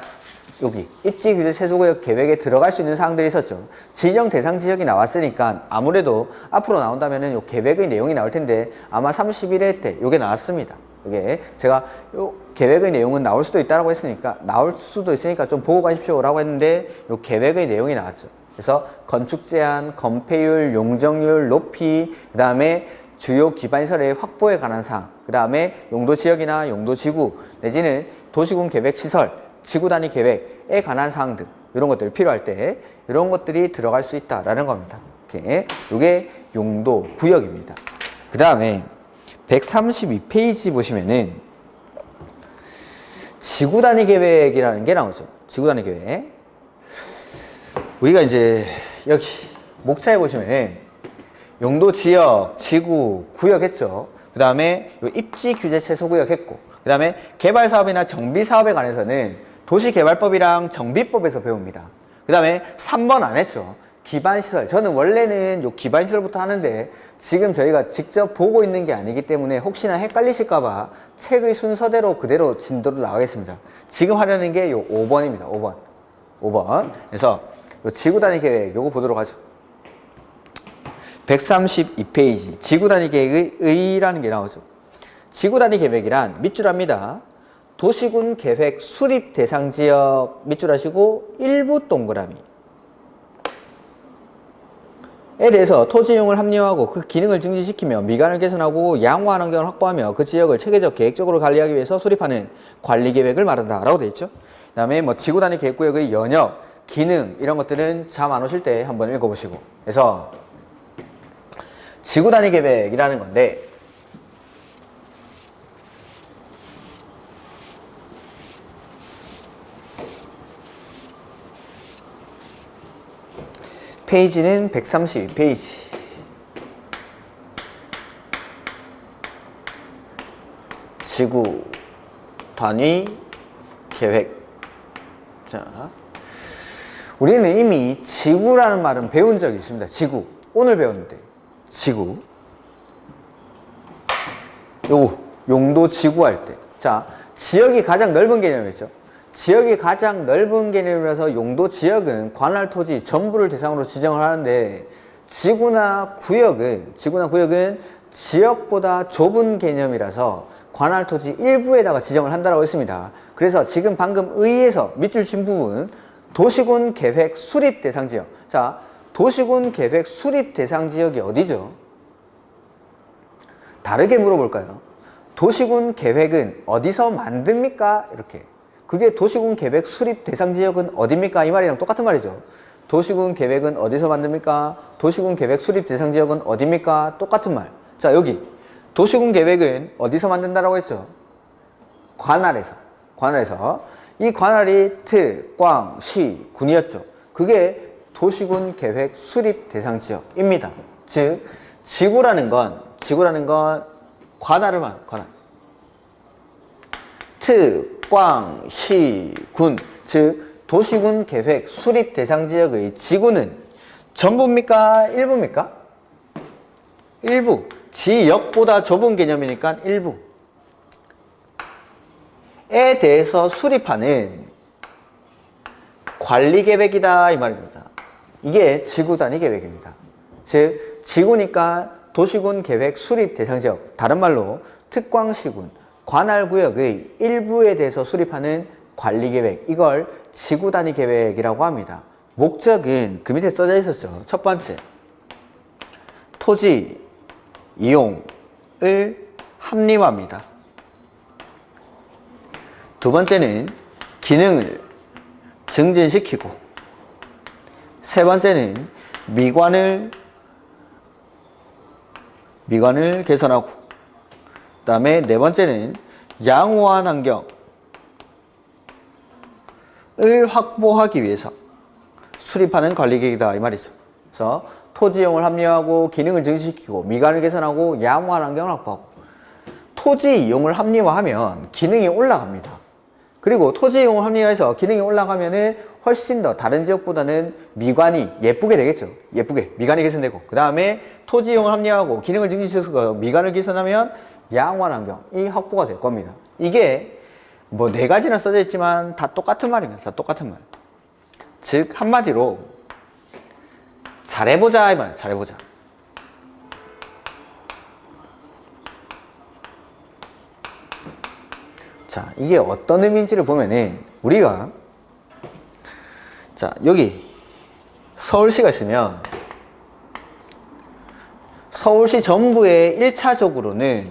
여기 입지규제 최소구역 계획에 들어갈 수 있는 사항들이 있었죠. 지정 대상 지역이 나왔으니까 아무래도 앞으로 나온다면은 요 계획의 내용이 나올 텐데 아마 31회 때 요게 나왔습니다. 이게 제가 요 계획의 내용은 나올 수도 있다라고 했으니까 좀 보고 가십시오라고 했는데 요 계획의 내용이 나왔죠. 그래서 건축 제한, 건폐율, 용적률, 높이, 그 다음에 주요 기반시설의 확보에 관한 사항, 그 다음에 용도 지역이나 용도 지구 내지는 도시군 계획 시설, 지구 단위 계획에 관한 사항 등 이런 것들 필요할 때 이런 것들이 들어갈 수 있다라는 겁니다. 이게 용도 구역입니다. 그 다음에 132페이지 보시면은 지구 단위 계획이라는 게 나오죠. 지구 단위 계획. 우리가 이제 여기 목차에 보시면은 용도 지역, 지구, 구역 했죠. 그 다음에 입지 규제 최소 구역 했고, 그 다음에 개발 사업이나 정비 사업에 관해서는 도시개발법이랑 정비법에서 배웁니다. 그 다음에 3번 안 했죠. 기반시설. 저는 원래는 요 기반시설부터 하는데 지금 저희가 직접 보고 있는 게 아니기 때문에 혹시나 헷갈리실까봐 책의 순서대로 그대로 진도로 나가겠습니다. 지금 하려는 게 요 5번입니다. 5번. 그래서 요 지구단위 계획 요거 보도록 하죠. 132페이지 지구단위 계획의 의라는 게 나오죠. 지구단위 계획이란 밑줄 합니다. 도시군 계획 수립 대상 지역 밑줄 하시고 일부 동그라미 에 대해서 토지 이용을 합리화하고 그 기능을 증진시키며 미관을 개선하고 양호한 환경을 확보하며 그 지역을 체계적 계획적으로 관리하기 위해서 수립하는 관리 계획을 말한다 라고 되어 있죠. 그 다음에 뭐 지구단위 계획구역의 연역, 기능 이런 것들은 잠 안 오실 때 한번 읽어보시고. 그래서 지구단위 계획이라는 건데 페이지는 132페이지. 지구 단위 계획. 자, 우리는 이미 지구라는 말은 배운 적이 있습니다. 지구. 오늘 배웠는데. 지구. 요거 용도 지구 할 때. 자, 지역이 가장 넓은 개념이죠. 지역이 가장 넓은 개념이라서 용도 지역은 관할 토지 전부를 대상으로 지정을 하는데 지구나 구역은 지역보다 좁은 개념이라서 관할 토지 일부에다가 지정을 한다고 했습니다. 그래서 지금 방금 의에서 밑줄 친 부분 도시군 계획 수립 대상 지역. 자, 도시군 계획 수립 대상 지역이 어디죠? 다르게 물어볼까요? 도시군 계획은 어디서 만듭니까? 이렇게. 그게 도시군 계획 수립 대상 지역은 어디입니까? 이 말이랑 똑같은 말이죠. 도시군 계획은 어디서 만듭니까? 도시군 계획 수립 대상 지역은 어디입니까? 똑같은 말. 자, 여기 도시군 계획은 어디서 만든다라고 했죠? 관할에서. 이 관할이 특, 광, 시, 군이었죠. 그게 도시군 계획 수립 대상 지역입니다. 즉 지구라는 건 관할을 말하는 관할. 특, 광, 시, 군, 즉 도시군 계획 수립 대상 지역의 지구는 전부입니까? 일부입니까? 일부. 지역보다 좁은 개념이니까 일부. 대해서 수립하는 관리계획이다 이 말입니다. 이게 지구 단위 계획입니다. 즉 지구니까 도시군 계획 수립 대상 지역, 다른 말로 특광시군, 관할구역의 일부에 대해서 수립하는 관리계획, 이걸 지구 단위 계획이라고 합니다. 목적은 그 밑에 써져 있었죠. 첫 번째, 토지 이용을 합리화합니다. 두 번째는 기능을 증진시키고, 세 번째는 미관을 개선하고, 그 다음에 네 번째는 양호한 환경을 확보하기 위해서 수립하는 관리계획이다 이 말이죠. 그래서 토지 이용을 합리화하고, 기능을 증진시키고, 미관을 개선하고, 양호한 환경을 확보하고. 토지 이용을 합리화하면 기능이 올라갑니다. 그리고 토지 이용을 합리화해서 기능이 올라가면은 훨씬 더 다른 지역보다는 미관이 예쁘게 되겠죠. 예쁘게 미관이 개선되고, 그 다음에 토지 이용을 합리화하고 기능을 증진시켜서 미관을 개선하면 양호한 환경이 확보가 될 겁니다. 이게 뭐 네 가지나 써져 있지만 다 똑같은 말입니다. 다 똑같은 말. 즉 한마디로 잘해보자 이 말. 잘해보자. 자, 이게 어떤 의미인지를 보면은 우리가, 자, 여기 서울시가 있으면 서울시 전부에 1차적으로는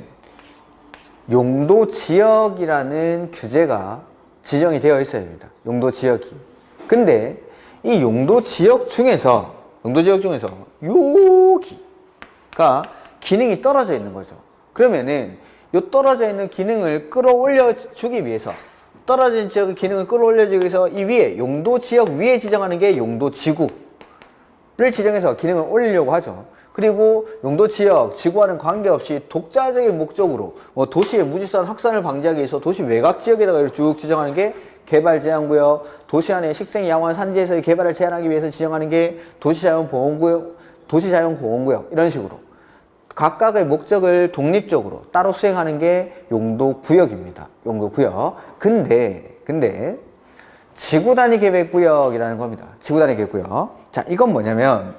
용도지역이라는 규제가 지정이 되어 있어야 됩니다. 용도지역이. 근데 이 용도지역 중에서 여기가 기능이 떨어져 있는 거죠. 그러면은 요 떨어져 있는 기능을 끌어올려 주기 위해서, 떨어진 지역의 기능을 끌어올려 주기 위해서 이 위에 용도지역 위에 지정하는 게 용도지구를 지정해서 기능을 올리려고 하죠. 그리고 용도지역, 지구와는 관계없이 독자적인 목적으로 뭐 도시의 무질서한 확산을 방지하기 위해서 도시 외곽 지역에다가 쭉 지정하는 게 개발제한구역, 도시 안에 식생 양호한 산지에서의 개발을 제한하기 위해서 지정하는 게 도시자연보호구역, 도시자연공원구역, 이런 식으로 각각의 목적을 독립적으로 따로 수행하는 게 용도구역입니다. 용도구역. 근데 지구단위 계획구역이라는 겁니다. 지구단위 계획구역. 자, 이건 뭐냐면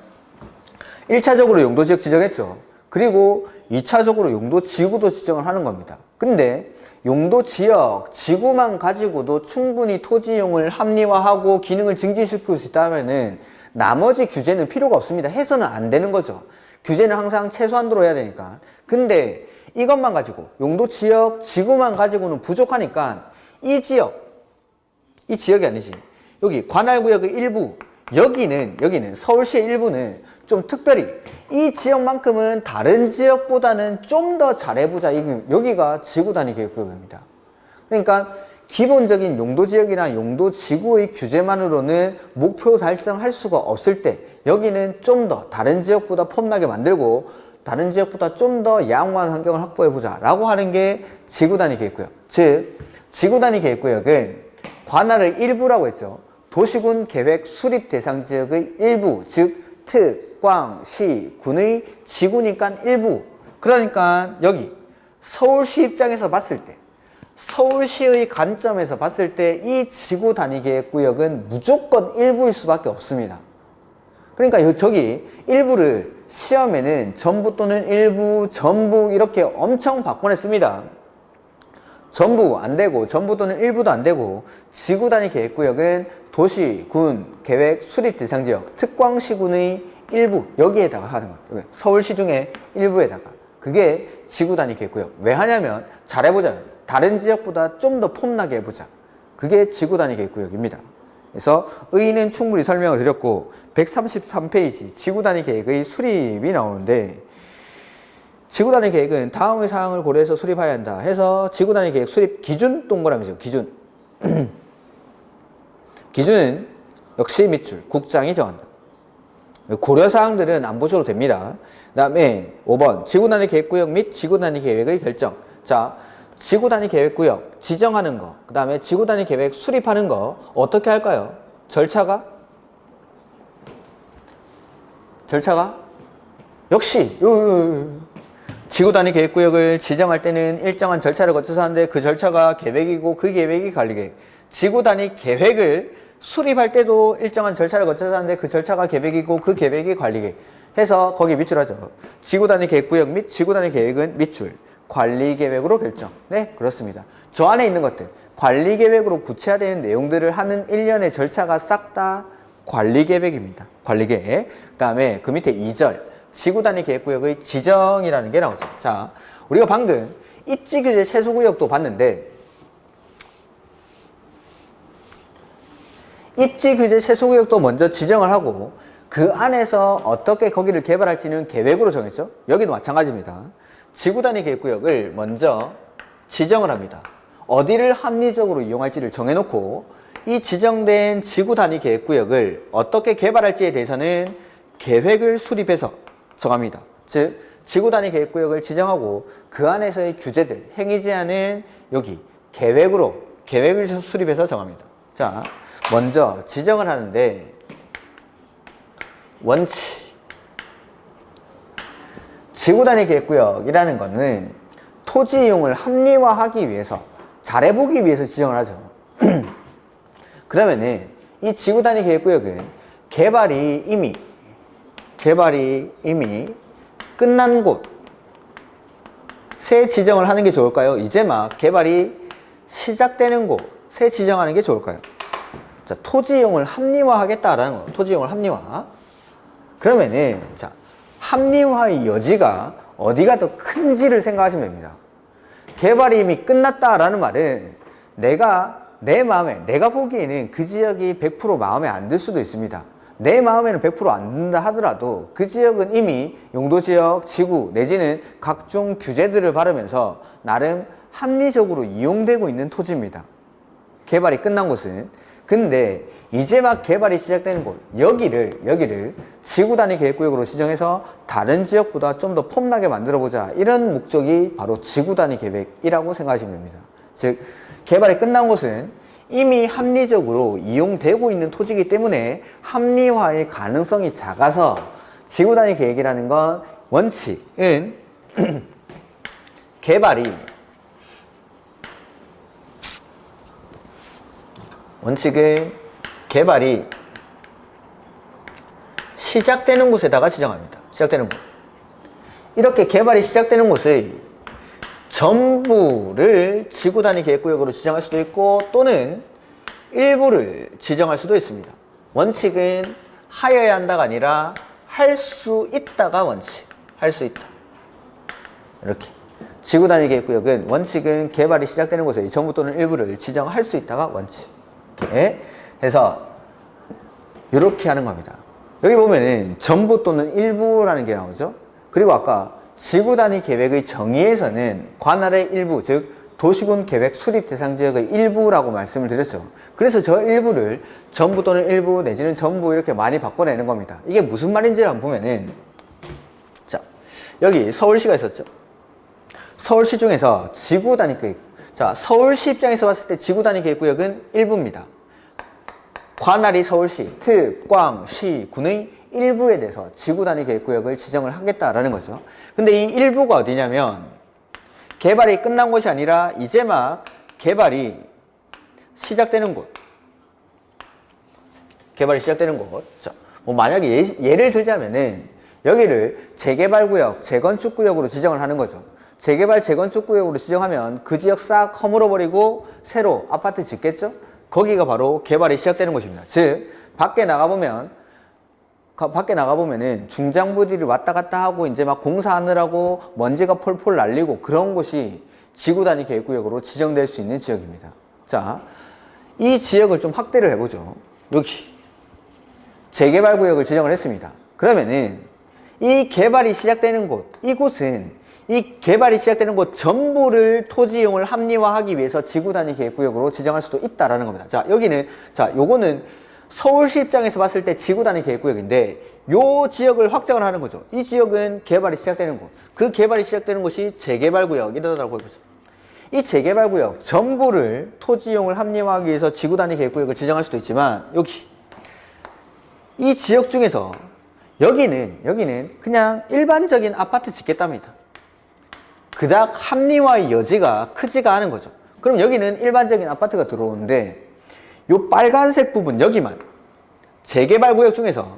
1차적으로 용도지역 지정했죠. 그리고 2차적으로 용도지구도 지정을 하는 겁니다. 근데 용도지역, 지구만 가지고도 충분히 토지 이용을 합리화하고 기능을 증진시킬 수 있다면은 나머지 규제는 필요가 없습니다. 해서는 안 되는 거죠. 규제는 항상 최소한도로 해야 되니까. 근데 이것만 가지고, 용도지역, 지구만 가지고는 부족하니까 이 지역이 아니지. 여기 관할구역의 일부, 여기는 서울시의 일부는 좀 특별히 이 지역만큼은 다른 지역보다는 좀 더 잘해보자. 여기가 지구단위 계획구역입니다. 그러니까 기본적인 용도지역이나 용도지구의 규제만으로는 목표 달성할 수가 없을 때 여기는 좀 더 다른 지역보다 폼나게 만들고 다른 지역보다 좀 더 양호한 환경을 확보해보자 라고 하는 게 지구단위 계획구역. 즉 지구단위 계획구역은 관할의 일부라고 했죠. 도시군 계획 수립 대상 지역의 일부, 즉 특, 광, 시, 군의 지구니까 일부. 그러니까 여기 서울시 입장에서 봤을 때, 서울시의 관점에서 봤을 때 이 지구 단위 계획구역은 무조건 일부일 수밖에 없습니다. 그러니까 저기 일부를 시험에는 전부 또는 일부, 전부 이렇게 엄청 바꿔냈습니다. 전부 안 되고 전부 또는 일부도 안 되고, 지구 단위 계획구역은 도시, 군, 계획, 수립 대상 지역, 특광시군의 일부, 여기에다가 하는 거예요. 서울시 중에 일부에다가. 그게 지구 단위 계획구역. 왜 하냐면 잘해보자면 다른 지역보다 좀 더 폼나게 해보자. 그게 지구 단위 계획구역입니다. 그래서 의의는 충분히 설명을 드렸고 133페이지 지구 단위 계획의 수립이 나오는데, 지구 단위 계획은 다음의 사항을 고려해서 수립해야 한다 해서 지구 단위 계획 수립 기준 동그라미죠. 기준. 기준은 역시 밑줄 국장이 정한다. 고려사항들은 안 보셔도 됩니다. 그 다음에 5번 지구단위 계획구역 및 지구단위 계획의 결정. 자, 지구단위 계획구역 지정하는 거, 그 다음에 지구단위 계획 수립하는 거 어떻게 할까요? 절차가 역시 지구 단위 계획구역을 지정할 때는 일정한 절차를 거쳐서 하는데 그 절차가 계획이고 그 계획이 관리계획. 지구 단위 계획을 수립할 때도 일정한 절차를 거쳐서 하는데 그 절차가 계획이고 그 계획이 관리계획. 해서 거기 밑줄하죠. 지구 단위 계획구역 및 지구 단위 계획은 밑줄. 관리계획으로 결정. 네, 그렇습니다. 저 안에 있는 것들. 관리계획으로 구체화되는 내용들을 하는 일련의 절차가 싹 다 관리계획입니다. 관리계획. 그 다음에 그 밑에 2절. 지구 단위 계획구역의 지정이라는 게 나오죠. 자, 우리가 방금 입지규제 최소구역도 봤는데 입지규제 최소구역도 먼저 지정을 하고 그 안에서 어떻게 거기를 개발할지는 계획으로 정했죠. 여기도 마찬가지입니다. 지구 단위 계획구역을 먼저 지정을 합니다. 어디를 합리적으로 이용할지를 정해놓고 이 지정된 지구 단위 계획구역을 어떻게 개발할지에 대해서는 계획을 수립해서 정합니다. 즉 지구 단위 계획구역을 지정하고 그 안에서의 규제들, 행위 제한은 여기 계획을 수립해서 정합니다. 자, 먼저 지정을 하는데 원칙. 지구 단위 계획구역이라는 것은 토지 이용을 합리화하기 위해서, 잘해보기 위해서 지정을 하죠. 그러면은 이 지구 단위 계획구역은 개발이 이미 끝난 곳에 지정을 하는 게 좋을까요? 이제 막 개발이 시작되는 곳에 지정하는 게 좋을까요? 자, 토지 이용을 합리화하겠다라는 거예요. 토지 이용을 합리화. 그러면은 자, 합리화의 여지가 어디가 더 큰지를 생각하시면 됩니다. 개발이 이미 끝났다라는 말은 내가 보기에는 그 지역이 100% 마음에 안 들 수도 있습니다. 내 마음에는 100% 안 든다 하더라도 그 지역은 이미 용도지역, 지구 내지는 각종 규제들을 바르면서 나름 합리적으로 이용되고 있는 토지입니다. 개발이 끝난 곳은. 근데 이제 막 개발이 시작되는 곳, 여기를 지구 단위 계획구역으로 지정해서 다른 지역보다 좀 더 폼나게 만들어보자. 이런 목적이 바로 지구 단위 계획이라고 생각하시면 됩니다. 즉, 개발이 끝난 곳은 이미 합리적으로 이용되고 있는 토지이기 때문에 합리화의 가능성이 작아서 지구 단위 계획이라는 건 원칙은 개발이 시작되는 곳에다가 지정합니다. 시작되는 곳. 이렇게 개발이 시작되는 곳의 전부를 지구 단위 계획구역으로 지정할 수도 있고 또는 일부를 지정할 수도 있습니다. 원칙은 하여야 한다가 아니라 할 수 있다가 원칙. 할 수 있다. 이렇게. 지구 단위 계획구역은 원칙은 개발이 시작되는 곳의 전부 또는 일부를 지정할 수 있다가 원칙. 이렇게 해서 이렇게 하는 겁니다. 여기 보면은 전부 또는 일부라는 게 나오죠. 그리고 아까 지구 단위 계획의 정의에서는 관할의 일부, 즉 도시군 계획 수립 대상 지역의 일부라고 말씀을 드렸죠. 그래서 저 일부를 전부 또는 일부 내지는 전부 이렇게 많이 바꿔내는 겁니다. 이게 무슨 말인지를 한번 보면은 자, 여기 서울시가 있었죠. 서울시 중에서 지구 단위 계획. 자, 서울시 입장에서 봤을 때 지구 단위 계획구역은 일부입니다. 관할이 서울시, 특, 광, 시, 군의 일부에 대해서 지구 단위 계획구역을 지정을 하겠다라는 거죠. 근데 이 일부가 어디냐면 개발이 끝난 곳이 아니라 이제 막 개발이 시작되는 곳. 개발이 시작되는 곳. 자, 뭐 만약에 예를 들자면은 여기를 재개발구역, 재건축구역으로 지정을 하는 거죠. 재개발, 재건축구역으로 지정하면 그 지역 싹 허물어버리고 새로 아파트 짓겠죠? 거기가 바로 개발이 시작되는 곳입니다. 즉, 밖에 나가보면은 중장부들이 왔다 갔다 하고 이제 막 공사하느라고 먼지가 폴폴 날리고 그런 곳이 지구 단위 계획구역으로 지정될 수 있는 지역입니다. 자, 이 지역을 좀 확대를 해보죠. 여기. 재개발구역을 지정을 했습니다. 그러면은 이 개발이 시작되는 곳, 이곳은 이 개발이 시작되는 곳 전부를 토지 이용을 합리화하기 위해서 지구 단위 계획구역으로 지정할 수도 있다라는 겁니다. 자, 여기는, 자, 요거는 서울시 입장에서 봤을 때 지구 단위 계획구역인데 요 지역을 확장을 하는 거죠. 이 지역은 개발이 시작되는 곳. 그 개발이 시작되는 곳이 재개발구역이라고 해보죠. 이 재개발구역 전부를 토지 이용을 합리화하기 위해서 지구 단위 계획구역을 지정할 수도 있지만 여기 이 지역 중에서 여기는 그냥 일반적인 아파트 짓겠답니다. 그닥 합리화의 여지가 크지가 않은 거죠. 그럼 여기는 일반적인 아파트가 들어오는데 요 빨간색 부분 여기만 재개발 구역 중에서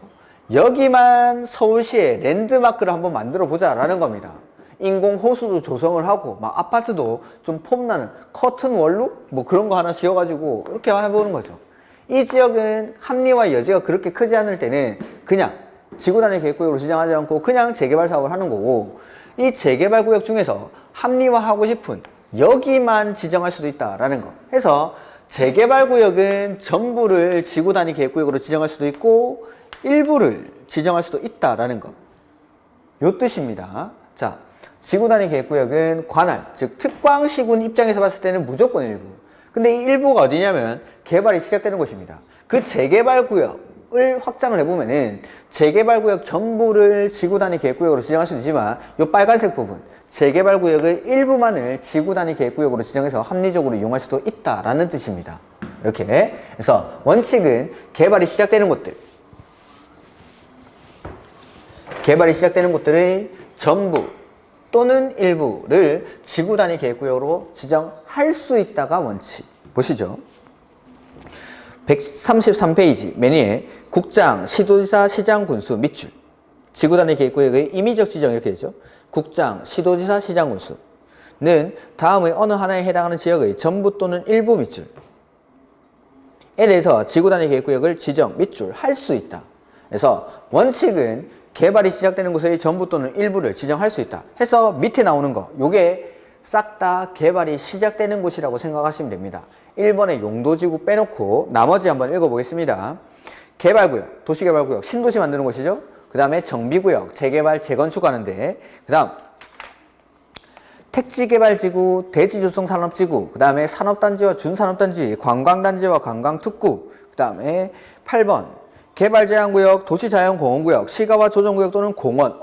여기만 서울시에 랜드마크를 한번 만들어 보자라는 겁니다. 인공 호수도 조성을 하고 막 아파트도 좀 폼나는 커튼 원룩 뭐 그런 거 하나 지어가지고 이렇게 해보는 거죠. 이 지역은 합리화의 여지가 그렇게 크지 않을 때는 그냥 지구 단위 계획구역으로 지정하지 않고 그냥 재개발 사업을 하는 거고, 이 재개발 구역 중에서 합리화하고 싶은 여기만 지정할 수도 있다라는 거. 해서 재개발 구역은 전부를 지구 단위 계획구역으로 지정할 수도 있고 일부를 지정할 수도 있다라는 거. 요 뜻입니다. 자, 지구 단위 계획구역은 관할, 즉 특광시군 입장에서 봤을 때는 무조건 일부. 근데 이 일부가 어디냐면 개발이 시작되는 곳입니다. 그 재개발 구역을 확장을 해보면은 재개발 구역 전부를 지구 단위 계획구역으로 지정할 수도 있지만 이 빨간색 부분 재개발 구역을 일부만을 지구 단위 계획구역으로 지정해서 합리적으로 이용할 수도 있다라는 뜻입니다. 이렇게 그래서 원칙은 개발이 시작되는 곳들의 전부 또는 일부를 지구 단위 계획구역으로 지정할 수 있다가 원칙. 보시죠. 133페이지 맨 위에 국장, 시도지사, 시장, 군수, 밑줄. 지구 단위 계획구역의 임의적 지정 이렇게 되죠. 국장, 시도지사, 시장, 군수는 다음의 어느 하나에 해당하는 지역의 전부 또는 일부 밑줄에 대해서 지구 단위 계획구역을 지정, 밑줄 할 수 있다. 그래서 원칙은 개발이 시작되는 곳의 전부 또는 일부를 지정할 수 있다 해서 밑에 나오는 거 요게 싹 다 개발이 시작되는 곳이라고 생각하시면 됩니다. 1번의 용도지구 빼놓고 나머지 한번 읽어보겠습니다. 개발구역, 도시개발구역, 신도시 만드는 곳이죠. 그 다음에 정비구역, 재개발, 재건축하는데, 그 다음 택지개발지구, 대지조성산업지구, 그 다음에 산업단지와 준산업단지, 관광단지와 관광특구, 그 다음에 8번 개발제한구역, 도시자연공원구역, 시가와 조정구역 또는 공원.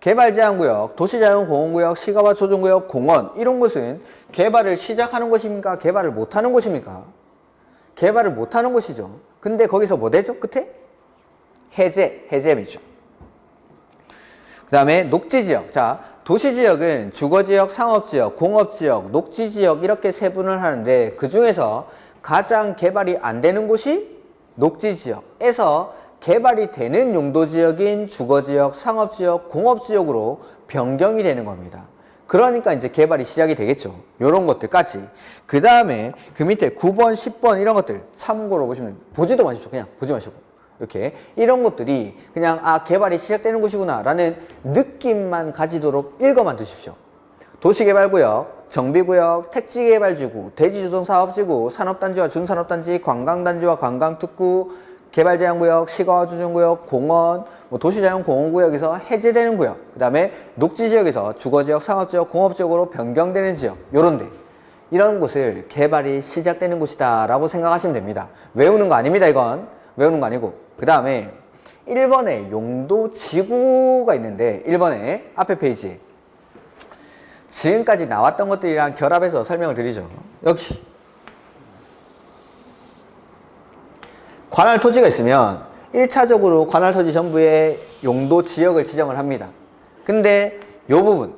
개발제한구역, 도시자연공원구역, 시가와 조정구역, 공원 이런 곳은 개발을 시작하는 곳입니까? 개발을 못하는 곳입니까? 개발을 못하는 곳이죠. 근데 거기서 뭐 되죠? 끝에? 해제이죠. 그 다음에 녹지지역. 자, 도시지역은 주거지역, 상업지역, 공업지역, 녹지지역 이렇게 세분을 하는데 그 중에서 가장 개발이 안 되는 곳이 녹지지역에서 개발이 되는 용도지역인 주거지역, 상업지역, 공업지역으로 변경이 되는 겁니다. 그러니까 이제 개발이 시작이 되겠죠. 요런 것들까지. 그 다음에 그 밑에 9번, 10번 이런 것들 참고로 보시면 보지도 마십시오. 그냥 보지 마시고. 이렇게 이런 것들이 그냥 개발이 시작되는 곳이구나 라는 느낌만 가지도록 읽어만 두십시오. 도시개발구역, 정비구역, 택지개발지구, 대지조성사업지구, 산업단지와 준산업단지, 관광단지와 관광특구, 개발제한구역, 시가와 조정구역, 공원, 도시자연공원구역에서 해제되는 구역, 그 다음에 녹지지역에서 주거지역, 상업지역, 공업지역으로 변경되는 지역, 요런데 이런 곳을 개발이 시작되는 곳이다 라고 생각하시면 됩니다. 외우는 거 아닙니다. 이건 외우는 거 아니고. 그 다음에 1번에 용도지구가 있는데 1번에 앞에 페이지 지금까지 나왔던 것들이랑 결합해서 설명을 드리죠. 여기 관할 토지가 있으면 1차적으로 관할 토지 전부에 용도 지역을 지정을 합니다. 근데 이 부분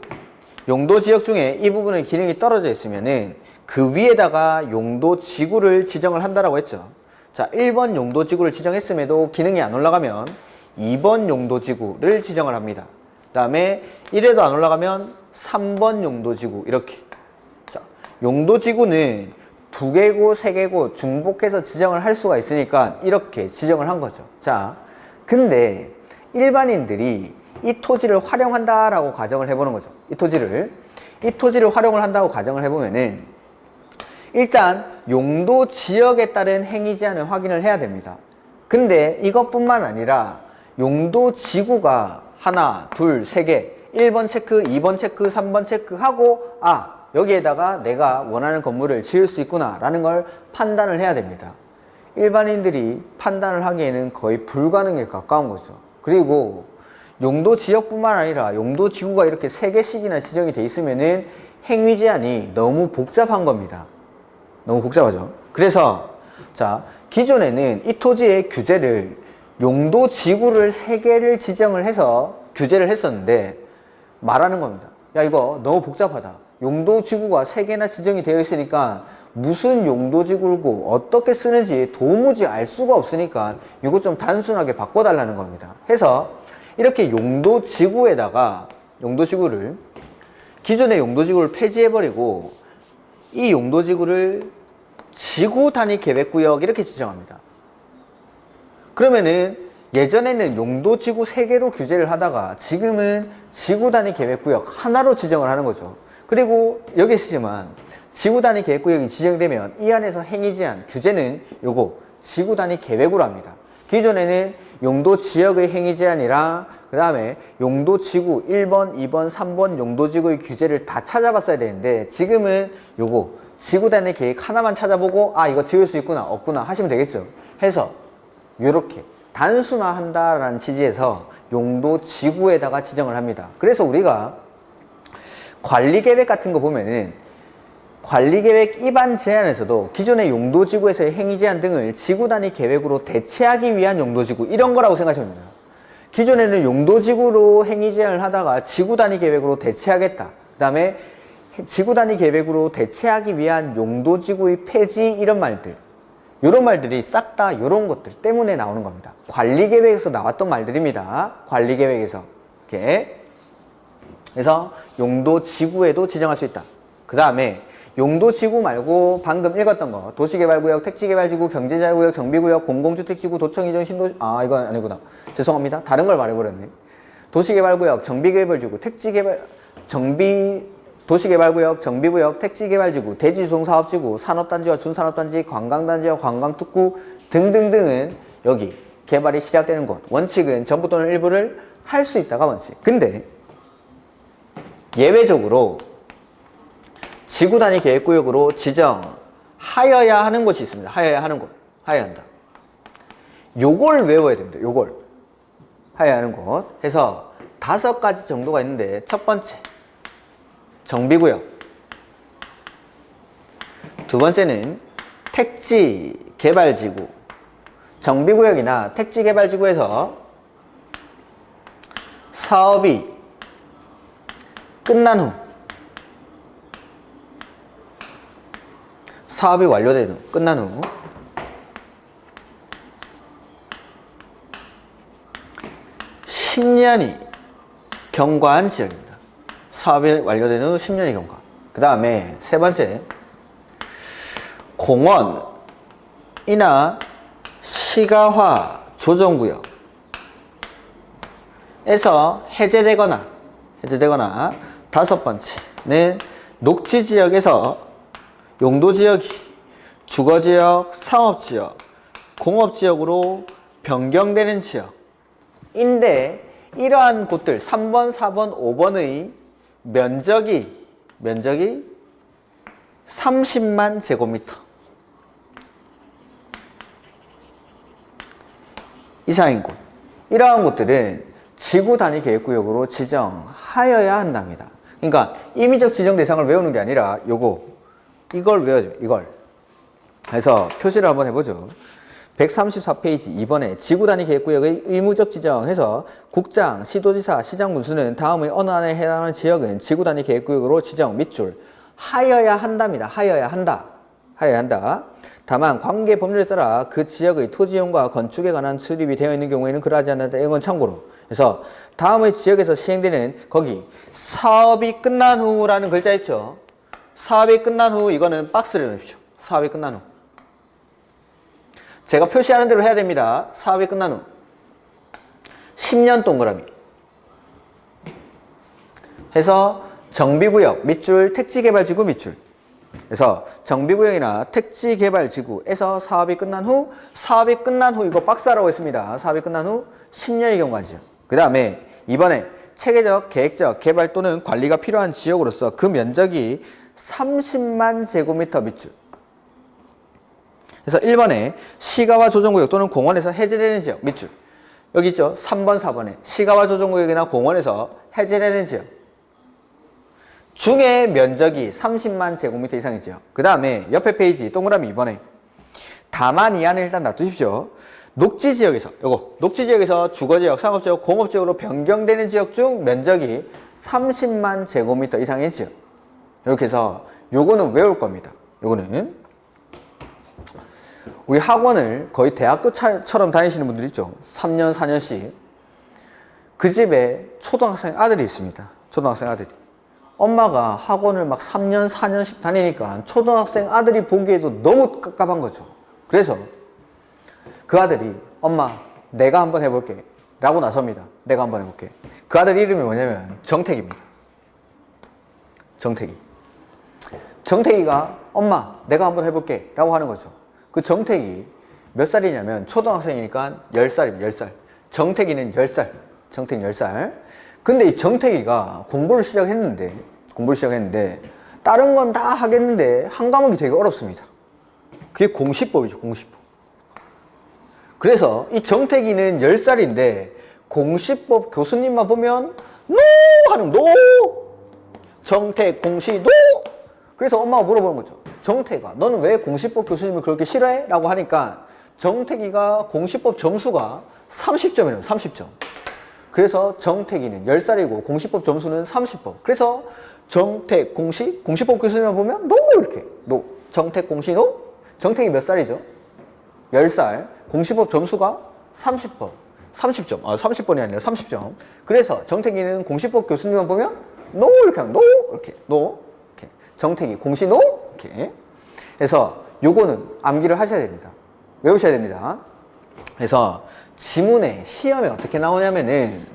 용도 지역 중에 이 부분의 기능이 떨어져 있으면은 그 위에다가 용도 지구를 지정을 한다라고 했죠. 자, 1번 용도 지구를 지정했음에도 기능이 안 올라가면 2번 용도 지구를 지정을 합니다. 그 다음에 이래도 안 올라가면 3번 용도지구 이렇게. 자, 용도지구는 2개고 3개고 중복해서 지정을 할 수가 있으니까 이렇게 지정을 한 거죠. 자, 근데 일반인들이 이 토지를 활용한다라고 가정을 해보는 거죠. 이 토지를 활용을 한다고 가정을 해보면은 일단 용도 지역에 따른 행위 제한을 확인을 해야 됩니다. 근데 이것뿐만 아니라 용도 지구가 하나, 둘, 3개 1번 체크, 2번 체크, 3번 체크하고 여기에다가 내가 원하는 건물을 지을 수 있구나 라는 걸 판단을 해야 됩니다. 일반인들이 판단을 하기에는 거의 불가능에 가까운 거죠. 그리고 용도 지역뿐만 아니라 용도 지구가 이렇게 3개씩이나 지정이 돼 있으면은 행위 제한이 너무 복잡한 겁니다. 너무 복잡하죠. 그래서 자, 기존에는 이 토지의 규제를 용도 지구를 3개를 지정을 해서 규제를 했었는데 말하는 겁니다. 야 이거 너무 복잡하다. 용도지구가 3개나 지정이 되어 있으니까 무슨 용도지구고 어떻게 쓰는지 도무지 알 수가 없으니까 이거 좀 단순하게 바꿔달라는 겁니다. 해서 이렇게 용도지구에다가 용도지구를 기존의 용도지구를 폐지해버리고 이 용도지구를 지구단위계획구역 이렇게 지정합니다. 그러면은 예전에는 용도지구 3개로 규제를 하다가 지금은 지구단위계획구역 하나로 지정을 하는 거죠. 그리고 여기 쓰지만 지구단위계획구역이 지정되면 이 안에서 행위제한 규제는 요거 지구단위계획으로 합니다. 기존에는 용도지역의 행위제한이랑 그 다음에 용도지구 1번, 2번, 3번 용도지구의 규제를 다 찾아봤어야 되는데 지금은 요거 지구단위계획 하나만 찾아보고 아 이거 지을 수 있구나 없구나 하시면 되겠죠. 해서 요렇게 단순화한다라는 취지에서 용도지구에다가 지정을 합니다. 그래서 우리가 관리계획 같은 거 보면은 관리계획 입안 제한에서도 기존의 용도지구에서의 행위제한 등을 지구단위 계획으로 대체하기 위한 용도지구 이런 거라고 생각하시면 됩니다. 기존에는 용도지구로 행위제한을 하다가 지구단위 계획으로 대체하겠다. 그 다음에 지구단위 계획으로 대체하기 위한 용도지구의 폐지 이런 말들 이런 말들이 싹 다 이런 것들 때문에 나오는 겁니다. 관리계획에서 나왔던 말들입니다. 관리계획에서 이렇게 그래서 용도지구에도 지정할 수 있다. 그 다음에 용도지구 말고 방금 읽었던 거 도시개발구역, 택지개발지구, 경제자유구역, 정비구역, 공공주택지구, 도청이전, 신도시 이건 아니구나. 죄송합니다. 다른 걸 말해버렸네. 도시개발구역, 정비개발지구, 택지개발, 도시개발구역, 정비구역, 택지개발지구, 대지조성사업지구, 산업단지와 준산업단지, 관광단지와 관광특구 등등등은 여기 개발이 시작되는 곳. 원칙은 전부 또는 일부를 할 수 있다가 원칙. 근데 예외적으로 지구단위 계획구역으로 지정하여야 하는 곳이 있습니다. 하여야 하는 곳. 하여야 한다. 요걸 외워야 됩니다. 요걸. 하여야 하는 곳. 해서 5가지 정도가 있는데 첫 번째 정비구역. 두 번째는 택지개발지구. 정비구역이나 택지개발지구에서 사업이 끝난 후 사업이 완료된 후 끝난 후 (10년이) 경과한 지역입니다. 사업이 완료된 후 10년이 경과. 그 다음에 세 번째 공원이나 시가화 조정구역에서 해제되거나 다섯 번째는 녹지지역에서 용도지역이 주거지역, 상업지역, 공업지역으로 변경되는 지역인데 이러한 곳들 3번, 4번, 5번의 면적이 30만 제곱미터 이상인 곳. 이러한 곳들은 지구단위 계획구역으로 지정하여야 한답니다. 그러니까 임의적 지정 대상을 외우는 게 아니라 이걸 외워야 돼요. 이걸. 그래서 표시를 한번 해보죠. 134페이지 2번에 지구단위 계획구역의 의무적 지정해서 국장, 시도지사, 시장 군수는 다음의 어느 안에 해당하는 지역은 지구단위 계획구역으로 지정 밑줄 하여야 한답니다. 하여야 한다. 다만 관계 법률에 따라 그 지역의 토지이용과 건축에 관한 수립이 되어 있는 경우에는 그러하지 않는다. 이건 참고로. 그래서 다음의 지역에서 시행되는 거기 사업이 끝난 후라는 글자 있죠. 사업이 끝난 후 이거는 박스를 넣으십시오. 사업이 끝난 후. 제가 표시하는 대로 해야 됩니다. 사업이 끝난 후 10년 동그라미 해서 정비구역 밑줄 택지개발지구 밑줄. 그래서 정비구역이나 택지개발지구에서 사업이 끝난 후 이거 박스라고 했습니다. 사업이 끝난 후 10년이 경과하죠. 그 다음에 이번에 체계적, 계획적, 개발 또는 관리가 필요한 지역으로서 그 면적이 30만 제곱미터 밑줄. 그래서 1번에 시가와 조정구역 또는 공원에서 해제되는 지역 밑줄. 여기 있죠. 3번, 4번에 시가와 조정구역이나 공원에서 해제되는 지역 중에 면적이 30만 제곱미터 이상이죠. 그 다음에 옆에 페이지 동그라미 2번에 다만 이 안에 일단 놔두십시오. 녹지 지역에서 요거 녹지 지역에서 주거지역, 상업지역, 공업지역으로 변경되는 지역 중 면적이 30만 제곱미터 이상의 지역. 이렇게 해서 요거는 외울 겁니다. 요거는 우리 학원을 거의 대학교처럼 다니시는 분들 있죠. 3년, 4년씩. 그 집에 초등학생 아들이 있습니다. 초등학생 아들이. 엄마가 학원을 막 3년, 4년씩 다니니까 초등학생 아들이 보기에도 너무 깝깝한 거죠. 그래서 그 아들이 엄마 내가 한번 해볼게 라고 나섭니다. 내가 한번 해볼게. 그 아들 이름이 뭐냐면 정택입니다. 정택이. 정택이가 엄마 내가 한번 해볼게 라고 하는 거죠. 그 정택이 몇 살이냐면 초등학생이니까 10살입니다. 10살. 정택이는 10살. 정택이 10살. 근데 이 정택이가 공부를 시작했는데 다른 건 다 하겠는데 한 과목이 되게 어렵습니다. 그게 공시법이죠. 공시법. 그래서 이 정택이는 10살인데 공시법 교수님만 보면 NO! 하는 NO! 정택 공시 NO! 그래서 엄마가 물어보는 거죠. 정택아 너는 왜 공시법 교수님을 그렇게 싫어해? 라고 하니까 정택이가 공시법 점수가 30점이래요. 30점. 그래서 정택이는 10살이고 공시법 점수는 30법. 그래서 정택 공시 공시법 교수님만 보면 NO! 이렇게 NO. 정택 공시 NO? 정택이 몇 살이죠? 10살. 공시법 점수가 30번. 30점. 30번이 아니라 30점. 그래서 정택이는 공시법 교수님만 보면 NO! 이렇게 하면 NO! 이렇게 NO! 이렇게. 정택이 공시 NO! 이렇게. 그래서 요거는 암기를 하셔야 됩니다. 외우셔야 됩니다. 그래서 지문에 시험에 어떻게 나오냐면은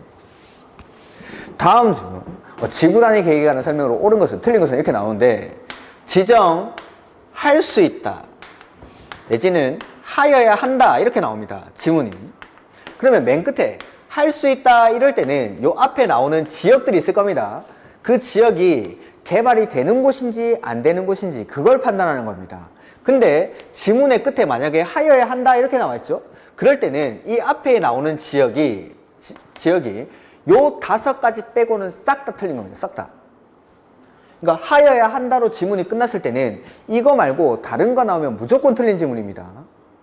다음 중 지구 단위 계획에 관한 설명으로 옳은 것은 틀린 것은 이렇게 나오는데 지정할 수 있다 내지는 하여야 한다 이렇게 나옵니다. 지문이. 그러면 맨 끝에 할 수 있다 이럴 때는 요 앞에 나오는 지역들이 있을 겁니다. 그 지역이 개발이 되는 곳인지 안 되는 곳인지 그걸 판단하는 겁니다. 근데 지문의 끝에 만약에 하여야 한다 이렇게 나와 있죠. 그럴 때는 이 앞에 나오는 지역이 요 5가지 빼고는 싹 다 틀린 겁니다. 싹 다. 그러니까 하여야 한다로 지문이 끝났을 때는 이거 말고 다른 거 나오면 무조건 틀린 지문입니다.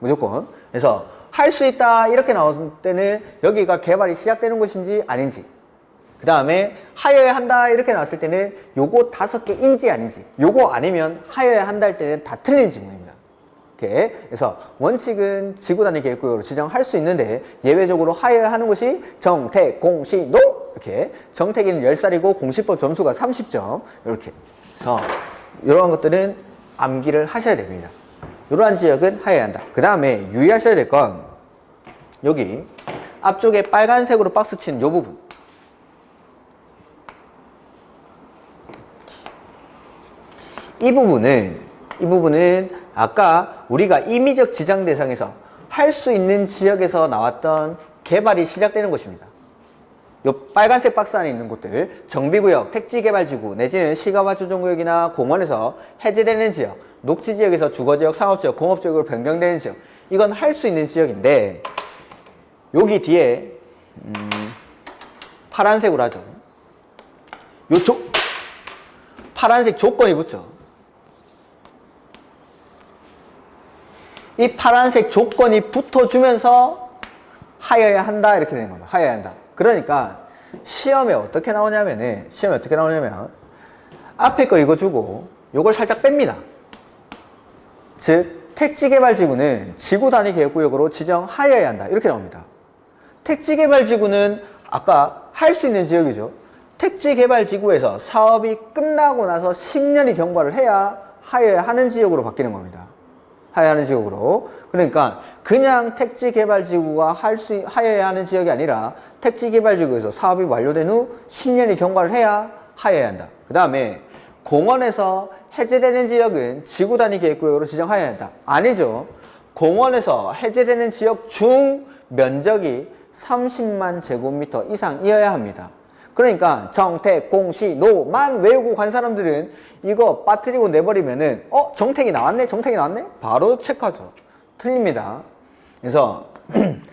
무조건. 그래서 할 수 있다 이렇게 나올 때는 여기가 개발이 시작되는 곳인지 아닌지, 그 다음에 하여야 한다 이렇게 나왔을 때는 요거 5개인지 아닌지, 요거 아니면 하여야 한다 할 때는 다 틀린 지문입니다. 이렇게. 그래서 원칙은 지구단위 계획구역으로 지정할 수 있는데 예외적으로 하여야 하는 것이 정택, 공시, 노! 이렇게. 정택이는 10살이고 공시법 점수가 30점. 이렇게. 그래서 이러한 것들은 암기를 하셔야 됩니다. 이러한 지역은 하여야 한다. 그 다음에 유의하셔야 될 건 여기 앞쪽에 빨간색으로 박스 치는 이 부분. 이 부분은 아까 우리가 임의적 지정 대상에서 할 수 있는 지역에서 나왔던 개발이 시작되는 곳입니다. 요 빨간색 박스 안에 있는 곳들, 정비구역, 택지개발지구 내지는 시가화조정구역이나 공원에서 해제되는 지역, 녹지지역에서 주거지역, 상업지역, 공업지역으로 변경되는 지역, 이건 할 수 있는 지역인데 여기 뒤에 파란색으로 하죠. 파란색 조건이 붙죠. 이 파란색 조건이 붙어주면서 하여야 한다 이렇게 되는 겁니다. 하여야 한다. 그러니까 시험에 어떻게 나오냐면 앞에 거 이거 주고 요걸 살짝 뺍니다. 즉 택지개발지구는 지구단위 계획구역으로 지정하여야 한다 이렇게 나옵니다. 택지개발지구는 아까 할 수 있는 지역이죠. 택지개발지구에서 사업이 끝나고 나서 10년이 경과를 해야 하여야 하는 지역으로 바뀌는 겁니다. 하여야 하는 지역으로. 그러니까 그냥 택지개발지구가 하여야 하는 지역이 아니라 택지개발지구에서 사업이 완료된 후 10년이 경과를 해야 하여야 한다. 그 다음에 공원에서 해제되는 지역은 지구단위 계획구역으로 지정하여야 한다. 아니죠. 공원에서 해제되는 지역 중 면적이 30만 제곱미터 이상이어야 합니다. 그러니까 정택, 공시, 노만 외우고 간 사람들은 이거 빠뜨리고 내버리면은 정택이 나왔네? 정택이 나왔네? 바로 체크하죠. 틀립니다. 그래서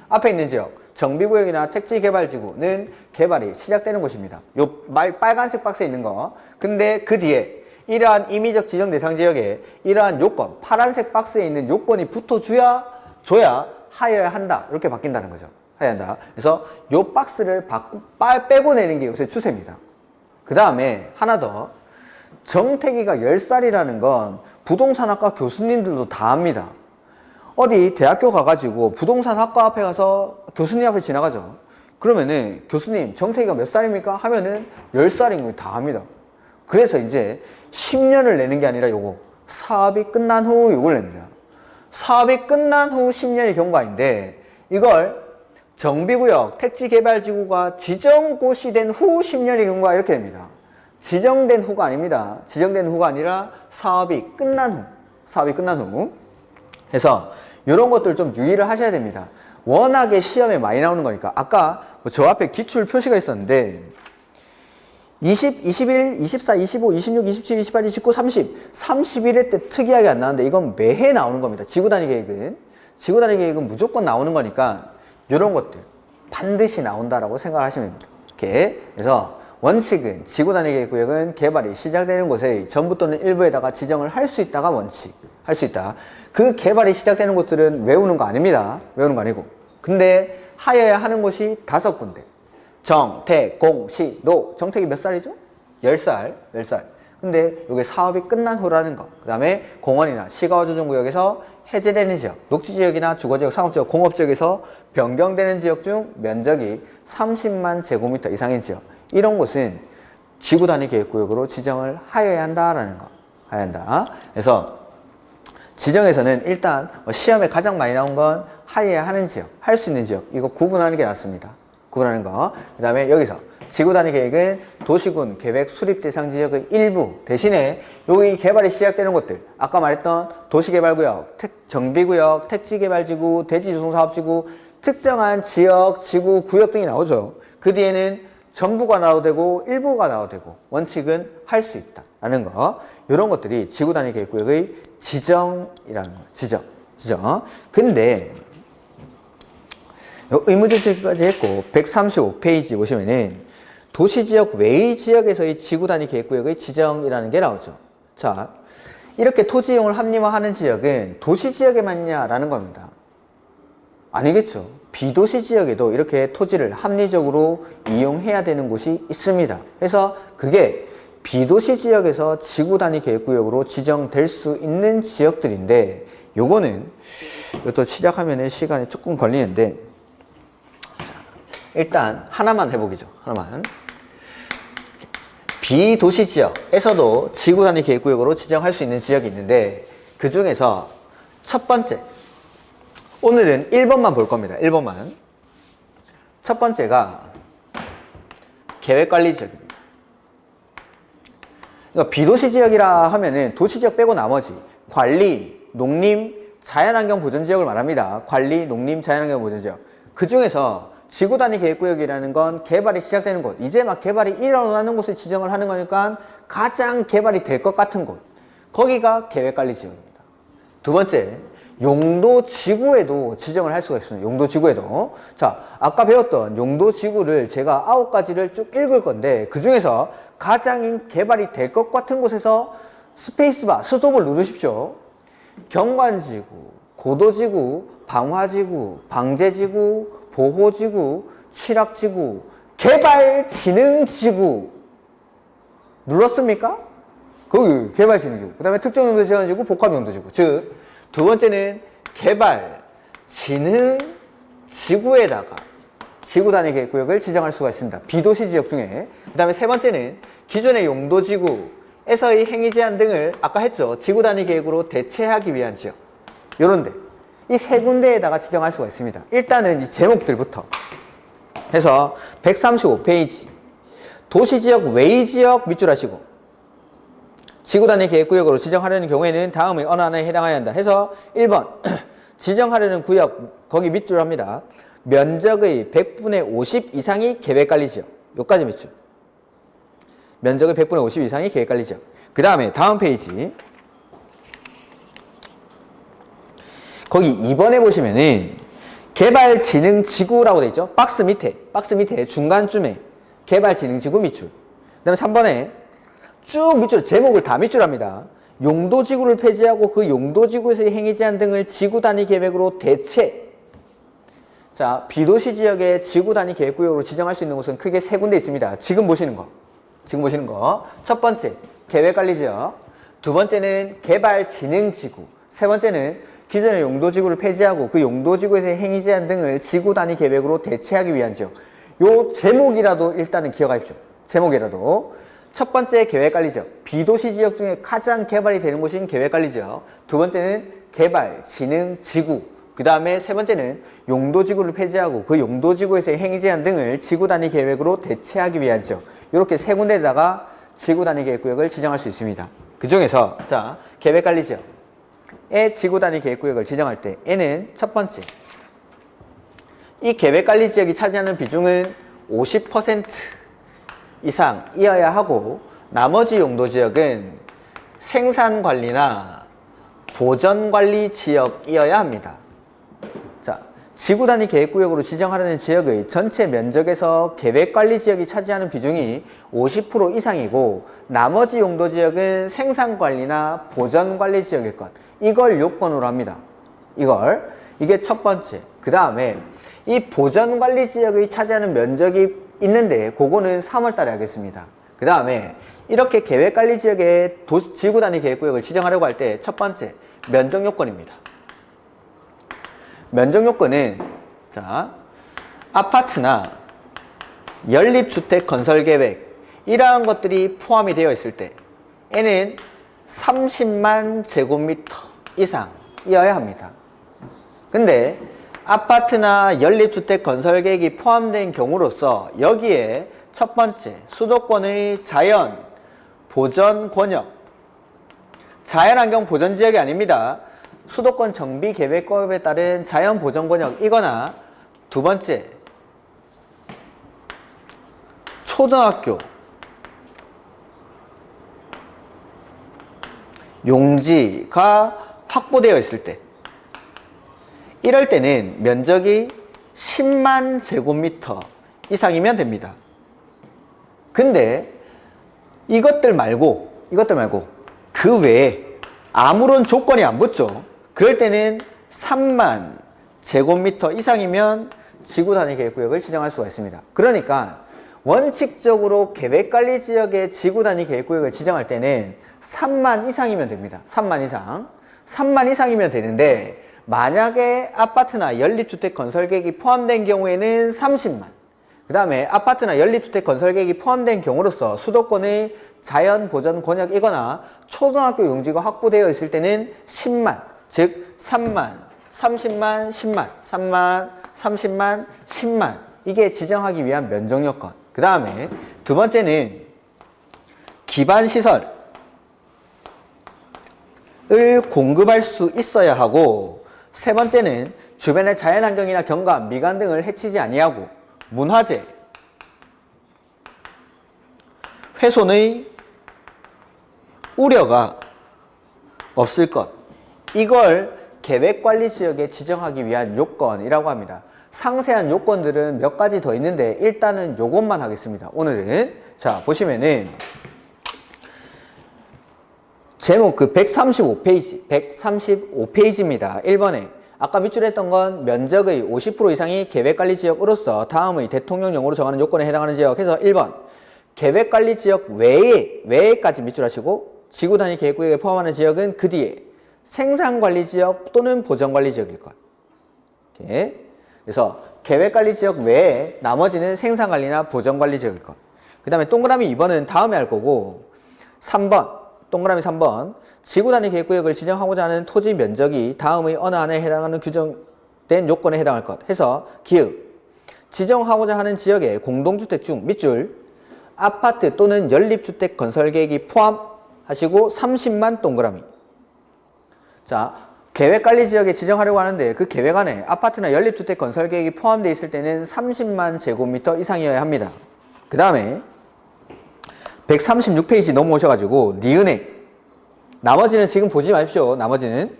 앞에 있는 지역 정비구역이나 택지개발지구는 개발이 시작되는 곳입니다. 요 빨간색 박스에 있는 거. 근데 그 뒤에 이러한 임의적 지정 대상 지역에 이러한 요건, 파란색 박스에 있는 요건이 붙어줘야 하여야 한다. 이렇게 바뀐다는 거죠. 하여야 한다. 그래서 요 박스를 빼고 내는 게 요새 추세입니다. 그 다음에 하나 더. 정태기가 10살이라는 건 부동산학과 교수님들도 다 압니다. 어디 대학교 가가지고 부동산학과 앞에 가서 교수님 앞에 지나가죠. 그러면은 교수님 정태기가 몇 살입니까? 하면은 10살인 거 다 압니다. 그래서 이제 10년을 내는 게 아니라 요거 사업이 끝난 후 요걸 냅니다. 사업이 끝난 후 10년이 경과인데 이걸 정비구역 택지개발지구가 지정고시 된 후 10년이 경과 이렇게 됩니다. 지정된 후가 아닙니다. 지정된 후가 아니라 사업이 끝난 후. 사업이 끝난 후. 그래서 이런 것들 좀 유의를 하셔야 됩니다. 워낙에 시험에 많이 나오는 거니까. 아까 저 앞에 기출 표시가 있었는데 20, 21, 24, 25, 26, 27, 28, 29, 30, 31회 때 특이하게 안 나오는데 이건 매해 나오는 겁니다. 지구단위 계획은. 지구단위 계획은 무조건 나오는 거니까 이런 것들 반드시 나온다라고 생각하시면 됩니다. 이렇게. 그래서 원칙은 지구단위 계획구역은 개발이 시작되는 곳에 전부 또는 일부에다가 지정을 할 수 있다가 원칙. 할 수 있다. 그 개발이 시작되는 곳들은 외우는 거 아닙니다. 외우는 거 아니고. 근데 하여야 하는 곳이 5군데. 정, 태, 공, 시, 노. 정택이 몇 살이죠? 10살. 10살. 근데 이게 사업이 끝난 후라는 거. 그 다음에 공원이나 시가조정구역에서 해제되는 지역, 녹지지역이나 주거지역, 상업지역, 공업지역에서 변경되는 지역 중 면적이 30만 제곱미터 이상인 지역. 이런 곳은 지구단위 계획구역으로 지정을 하여야 한다라는 거. 하여야 한다. 그래서 지정에서는 일단 시험에 가장 많이 나온 건 하여야 하는 지역, 할 수 있는 지역. 이거 구분하는 게 낫습니다. 구분하는 거. 그 다음에 여기서 지구단위 계획은 도시군 계획 수립 대상 지역의 일부 대신에 여기 개발이 시작되는 곳들 아까 말했던 도시개발구역, 정비구역, 택지개발지구, 대지조성사업지구 특정한 지역, 지구, 구역 등이 나오죠. 그 뒤에는 전부가 나와도 되고 일부가 나와도 되고 원칙은 할 수 있다라는 거. 이런 것들이 지구단위 계획구역의 지정이라는 거. 지정. 근데 의무제시까지 했고 135페이지 보시면은 도시지역 외의 지역에서의 지구단위 계획구역의 지정이라는 게 나오죠. 자, 이렇게 토지 이용을 합리화하는 지역은 도시지역에만 있냐라는 겁니다. 아니겠죠. 비도시 지역에도 이렇게 토지를 합리적으로 이용해야 되는 곳이 있습니다. 그래서 그게 비도시 지역에서 지구단위 계획구역으로 지정될 수 있는 지역들인데 요거는 이것도 시작하면 시간이 조금 걸리는데 자, 일단 하나만 해보기죠. 하나만. 비도시 지역에서도 지구단위 계획구역으로 지정할 수 있는 지역이 있는데 그 중에서 첫 번째 오늘은 1번만 볼 겁니다. 1번만. 첫 번째가 계획관리지역입니다. 그러니까 비도시 지역이라 하면은 도시지역 빼고 나머지 관리, 농림, 자연환경 보전지역을 말합니다. 관리, 농림, 자연환경 보전지역. 그 중에서 지구단위 계획구역이라는 건 개발이 시작되는 곳, 이제 막 개발이 일어나는 곳을 지정을 하는 거니까 가장 개발이 될 것 같은 곳, 거기가 계획관리지역입니다. 두 번째, 용도지구에도 지정을 할 수가 있습니다. 용도지구에도. 자, 아까 배웠던 용도지구를 제가 9가지를 쭉 읽을 건데 그 중에서 가장 개발이 될 것 같은 곳에서 스페이스바, 스톱을 누르십시오. 경관지구, 고도지구, 방화지구, 방제지구, 보호지구, 취락지구, 개발진흥지구 눌렀습니까? 거기 개발진흥지구. 그 다음에 특정용도제한지구, 복합용도지구. 즉 두 번째는 개발진흥지구에다가 지구단위 계획구역을 지정할 수가 있습니다. 비도시 지역 중에. 그 다음에 세 번째는 기존의 용도지구에서의 행위제한 등을 아까 했죠. 지구단위 계획으로 대체하기 위한 지역. 요런데 이 세 군데에다가 지정할 수가 있습니다. 일단은 이 제목들부터 해서 135페이지 도시지역 외의 지역 밑줄 하시고 지구단위 계획구역으로 지정하려는 경우에는 다음의 어느 하나에 해당해야 한다 해서 1번 지정하려는 구역 거기 밑줄 합니다. 면적의 100분의 50 이상이 계획관리지역. 여기까지 밑줄. 면적의 100분의 50 이상이 계획관리지역. 그 다음에 다음 페이지 거기 2번에 보시면은 개발진흥지구라고 되어 있죠. 박스 밑에 중간쯤에 개발진흥지구 밑줄. 그 다음에 3번에 쭉 밑줄, 제목을 다 밑줄합니다. 용도지구를 폐지하고 그 용도지구에서의 행위제한 등을 지구단위 계획으로 대체. 자, 비도시 지역의 지구 단위 계획구역으로 지정할 수 있는 곳은 크게 세 군데 있습니다. 지금 보시는 거. 첫 번째, 계획관리지역. 두 번째는 개발진흥지구. 세 번째는 기존의 용도지구를 폐지하고 그 용도지구에서의 행위 제한 등을 지구 단위 계획으로 대체하기 위한 지역. 요 제목이라도 일단은 기억하십시오. 제목이라도. 첫 번째 계획관리지역. 비도시 지역 중에 가장 개발이 되는 곳인 계획관리지역. 두 번째는 개발진흥지구. 그 다음에 세 번째는 용도지구를 폐지하고 그 용도지구에서의 행위 제한 등을 지구 단위 계획으로 대체하기 위한 지역. 이렇게 세 군데에다가 지구 단위 계획구역을 지정할 수 있습니다. 그 중에서 자, 계획관리지역의 지구 단위 계획구역을 지정할 때 N은 첫 번째, 이 계획관리지역이 차지하는 비중은 50% 이상이어야 하고 나머지 용도지역은 생산관리나 보전관리 지역이어야 합니다. 자, 지구 단위 계획구역으로 지정하려는 지역의 전체 면적에서 계획관리지역이 차지하는 비중이 50% 이상이고 나머지 용도지역은 생산관리나 보전관리지역일 것. 이걸 요건으로 합니다. 이게 첫 번째. 그 다음에 이 보전관리지역의 차지하는 면적이 있는데 그거는 3월 달에 하겠습니다. 그 다음에 이렇게 계획관리지역의 지구 단위 계획구역을 지정하려고 할 때 첫 번째, 면적 요건입니다. 면적 요건은 자, 아파트나 연립주택 건설 계획 이러한 것들이 포함이 되어 있을 때 N은 30만 제곱미터 이상이어야 합니다. 근데 아파트나 연립주택 건설 계획이 포함된 경우로서 여기에 첫 번째, 수도권의 자연 보전 권역, 자연환경 보전 지역이 아닙니다. 수도권 정비 계획법에 따른 자연 보전 권역이거나 두 번째, 초등학교 용지가 확보되어 있을 때 이럴 때는 면적이 10만 제곱미터 이상이면 됩니다. 근데 이것들 말고 그 외에 아무런 조건이 안 붙죠. 그럴 때는 3만 제곱미터 이상이면 지구 단위 계획구역을 지정할 수가 있습니다. 그러니까 원칙적으로 계획관리지역의 지구 단위 계획구역을 지정할 때는 3만 이상이면 됩니다. 3만 이상. 3만 이상이면 되는데 만약에 아파트나 연립주택 건설 계획이 포함된 경우에는 30만. 그 다음에 아파트나 연립주택 건설 계획이 포함된 경우로서 수도권의 자연 보전 권역이거나 초등학교 용지가 확보되어 있을 때는 10만, 즉 3만, 30만, 10만, 3만, 30만, 10만. 이게 지정하기 위한 면적 요건. 그 다음에 두 번째는 기반시설을 공급할 수 있어야 하고 세 번째는 주변의 자연환경이나 경관, 미관 등을 해치지 아니하고 문화재, 훼손의 우려가 없을 것. 이걸 계획관리지역에 지정하기 위한 요건이라고 합니다. 상세한 요건들은 몇 가지 더 있는데 일단은 요것만 하겠습니다. 오늘은 자 보시면은 제목 135페이지입니다. 1번에 아까 밑줄에 했던 건 면적의 50% 이상이 계획관리지역으로서 다음의 대통령령으로 정하는 요건에 해당하는 지역 해서 1번 계획관리지역 외에까지 밑줄하시고 지구단위 계획구역에 포함하는 지역은 그 뒤에 생산관리지역 또는 보전관리지역일 것. 이렇게. 그래서 계획관리지역 외에 나머지는 생산관리나 보전관리지역일 것. 그 다음에 동그라미 2번은 다음에 할 거고 3번 동그라미 3번 지구단위 계획구역을 지정하고자 하는 토지 면적이 다음의 어느 하나에 해당하는 규정된 요건에 해당할 것 해서 기읍 지정하고자 하는 지역의 공동주택 중 밑줄 아파트 또는 연립주택 건설 계획이 포함하시고 30만 동그라미. 자, 계획관리지역에 지정하려고 하는데 그 계획 안에 아파트나 연립주택 건설 계획이 포함되어 있을 때는 30만 제곱미터 이상이어야 합니다. 그 다음에 136페이지 넘어오셔가지고 니은에 나머지는 지금 보지 마십시오. 나머지는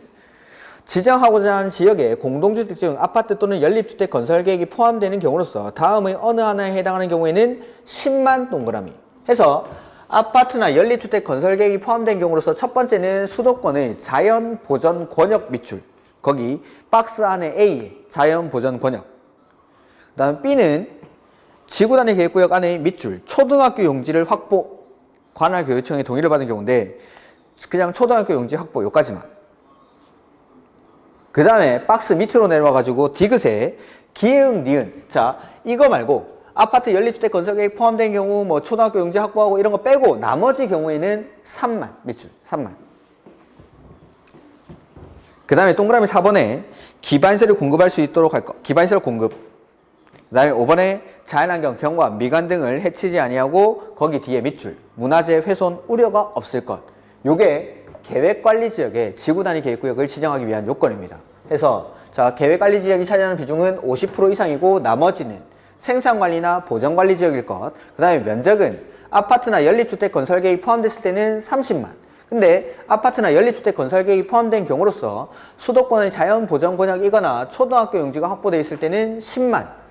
지정하고자 하는 지역에 공동주택 중 아파트 또는 연립주택 건설 계획이 포함되는 경우로서 다음의 어느 하나에 해당하는 경우에는 10만 동그라미 해서 아파트나 연립주택 건설 계획이 포함된 경우로서 첫 번째는 수도권의 자연보전 권역 밑줄 거기 박스 안에 A 자연보전 권역 그다음 B는 지구 단위 계획구역 안의 밑줄 초등학교 용지를 확보 관할 교육청의 동의를 받은 경우인데 그냥 초등학교 용지 확보 요까지만. 그 다음에 박스 밑으로 내려와 가지고 디귿에 기흥, 니은. 자, 이거 말고 아파트 연립주택 건설 계획 포함된 경우 뭐 초등학교 용지 확보하고 이런 거 빼고 나머지 경우에는 3만 밑줄 3만. 그 다음에 동그라미 4번에 기반시설을 공급할 수 있도록 할 것. 기반시설 공급. 그 다음에 5번에 자연환경, 경관, 미관 등을 해치지 아니하고 거기 뒤에 밑줄 문화재 훼손 우려가 없을 것. 요게 계획관리지역의 지구단위 계획구역을 지정하기 위한 요건입니다. 그래서 자 계획관리지역이 차지하는 비중은 50% 이상이고 나머지는 생산관리나 보전관리지역일 것. 그 다음에 면적은 아파트나 연립주택 건설계획이 포함됐을 때는 30만. 근데 아파트나 연립주택 건설계획이 포함된 경우로서 수도권의 자연보전권역이거나 초등학교 용지가 확보되어 있을 때는 10만.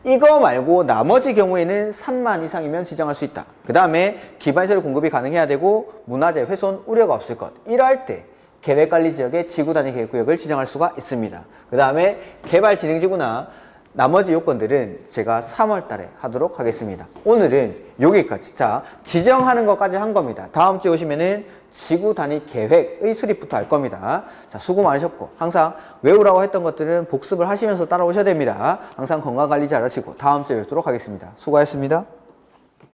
이거 말고 나머지 경우에는 3만 이상이면 지정할 수 있다. 그 다음에 기반시설 공급이 가능해야 되고 문화재 훼손 우려가 없을 것. 이러할 때 계획관리지역의 지구단위 계획구역을 지정할 수가 있습니다. 그 다음에 개발진행지구나 나머지 요건들은 제가 3월 달에 하도록 하겠습니다. 오늘은 여기까지. 자, 지정하는 것까지 한 겁니다. 다음 주에 오시면은 지구 단위 계획의 수립부터 할 겁니다. 자, 수고 많으셨고 항상 외우라고 했던 것들은 복습을 하시면서 따라오셔야 됩니다. 항상 건강 관리 잘 하시고 다음 주에 뵙도록 하겠습니다. 수고하셨습니다.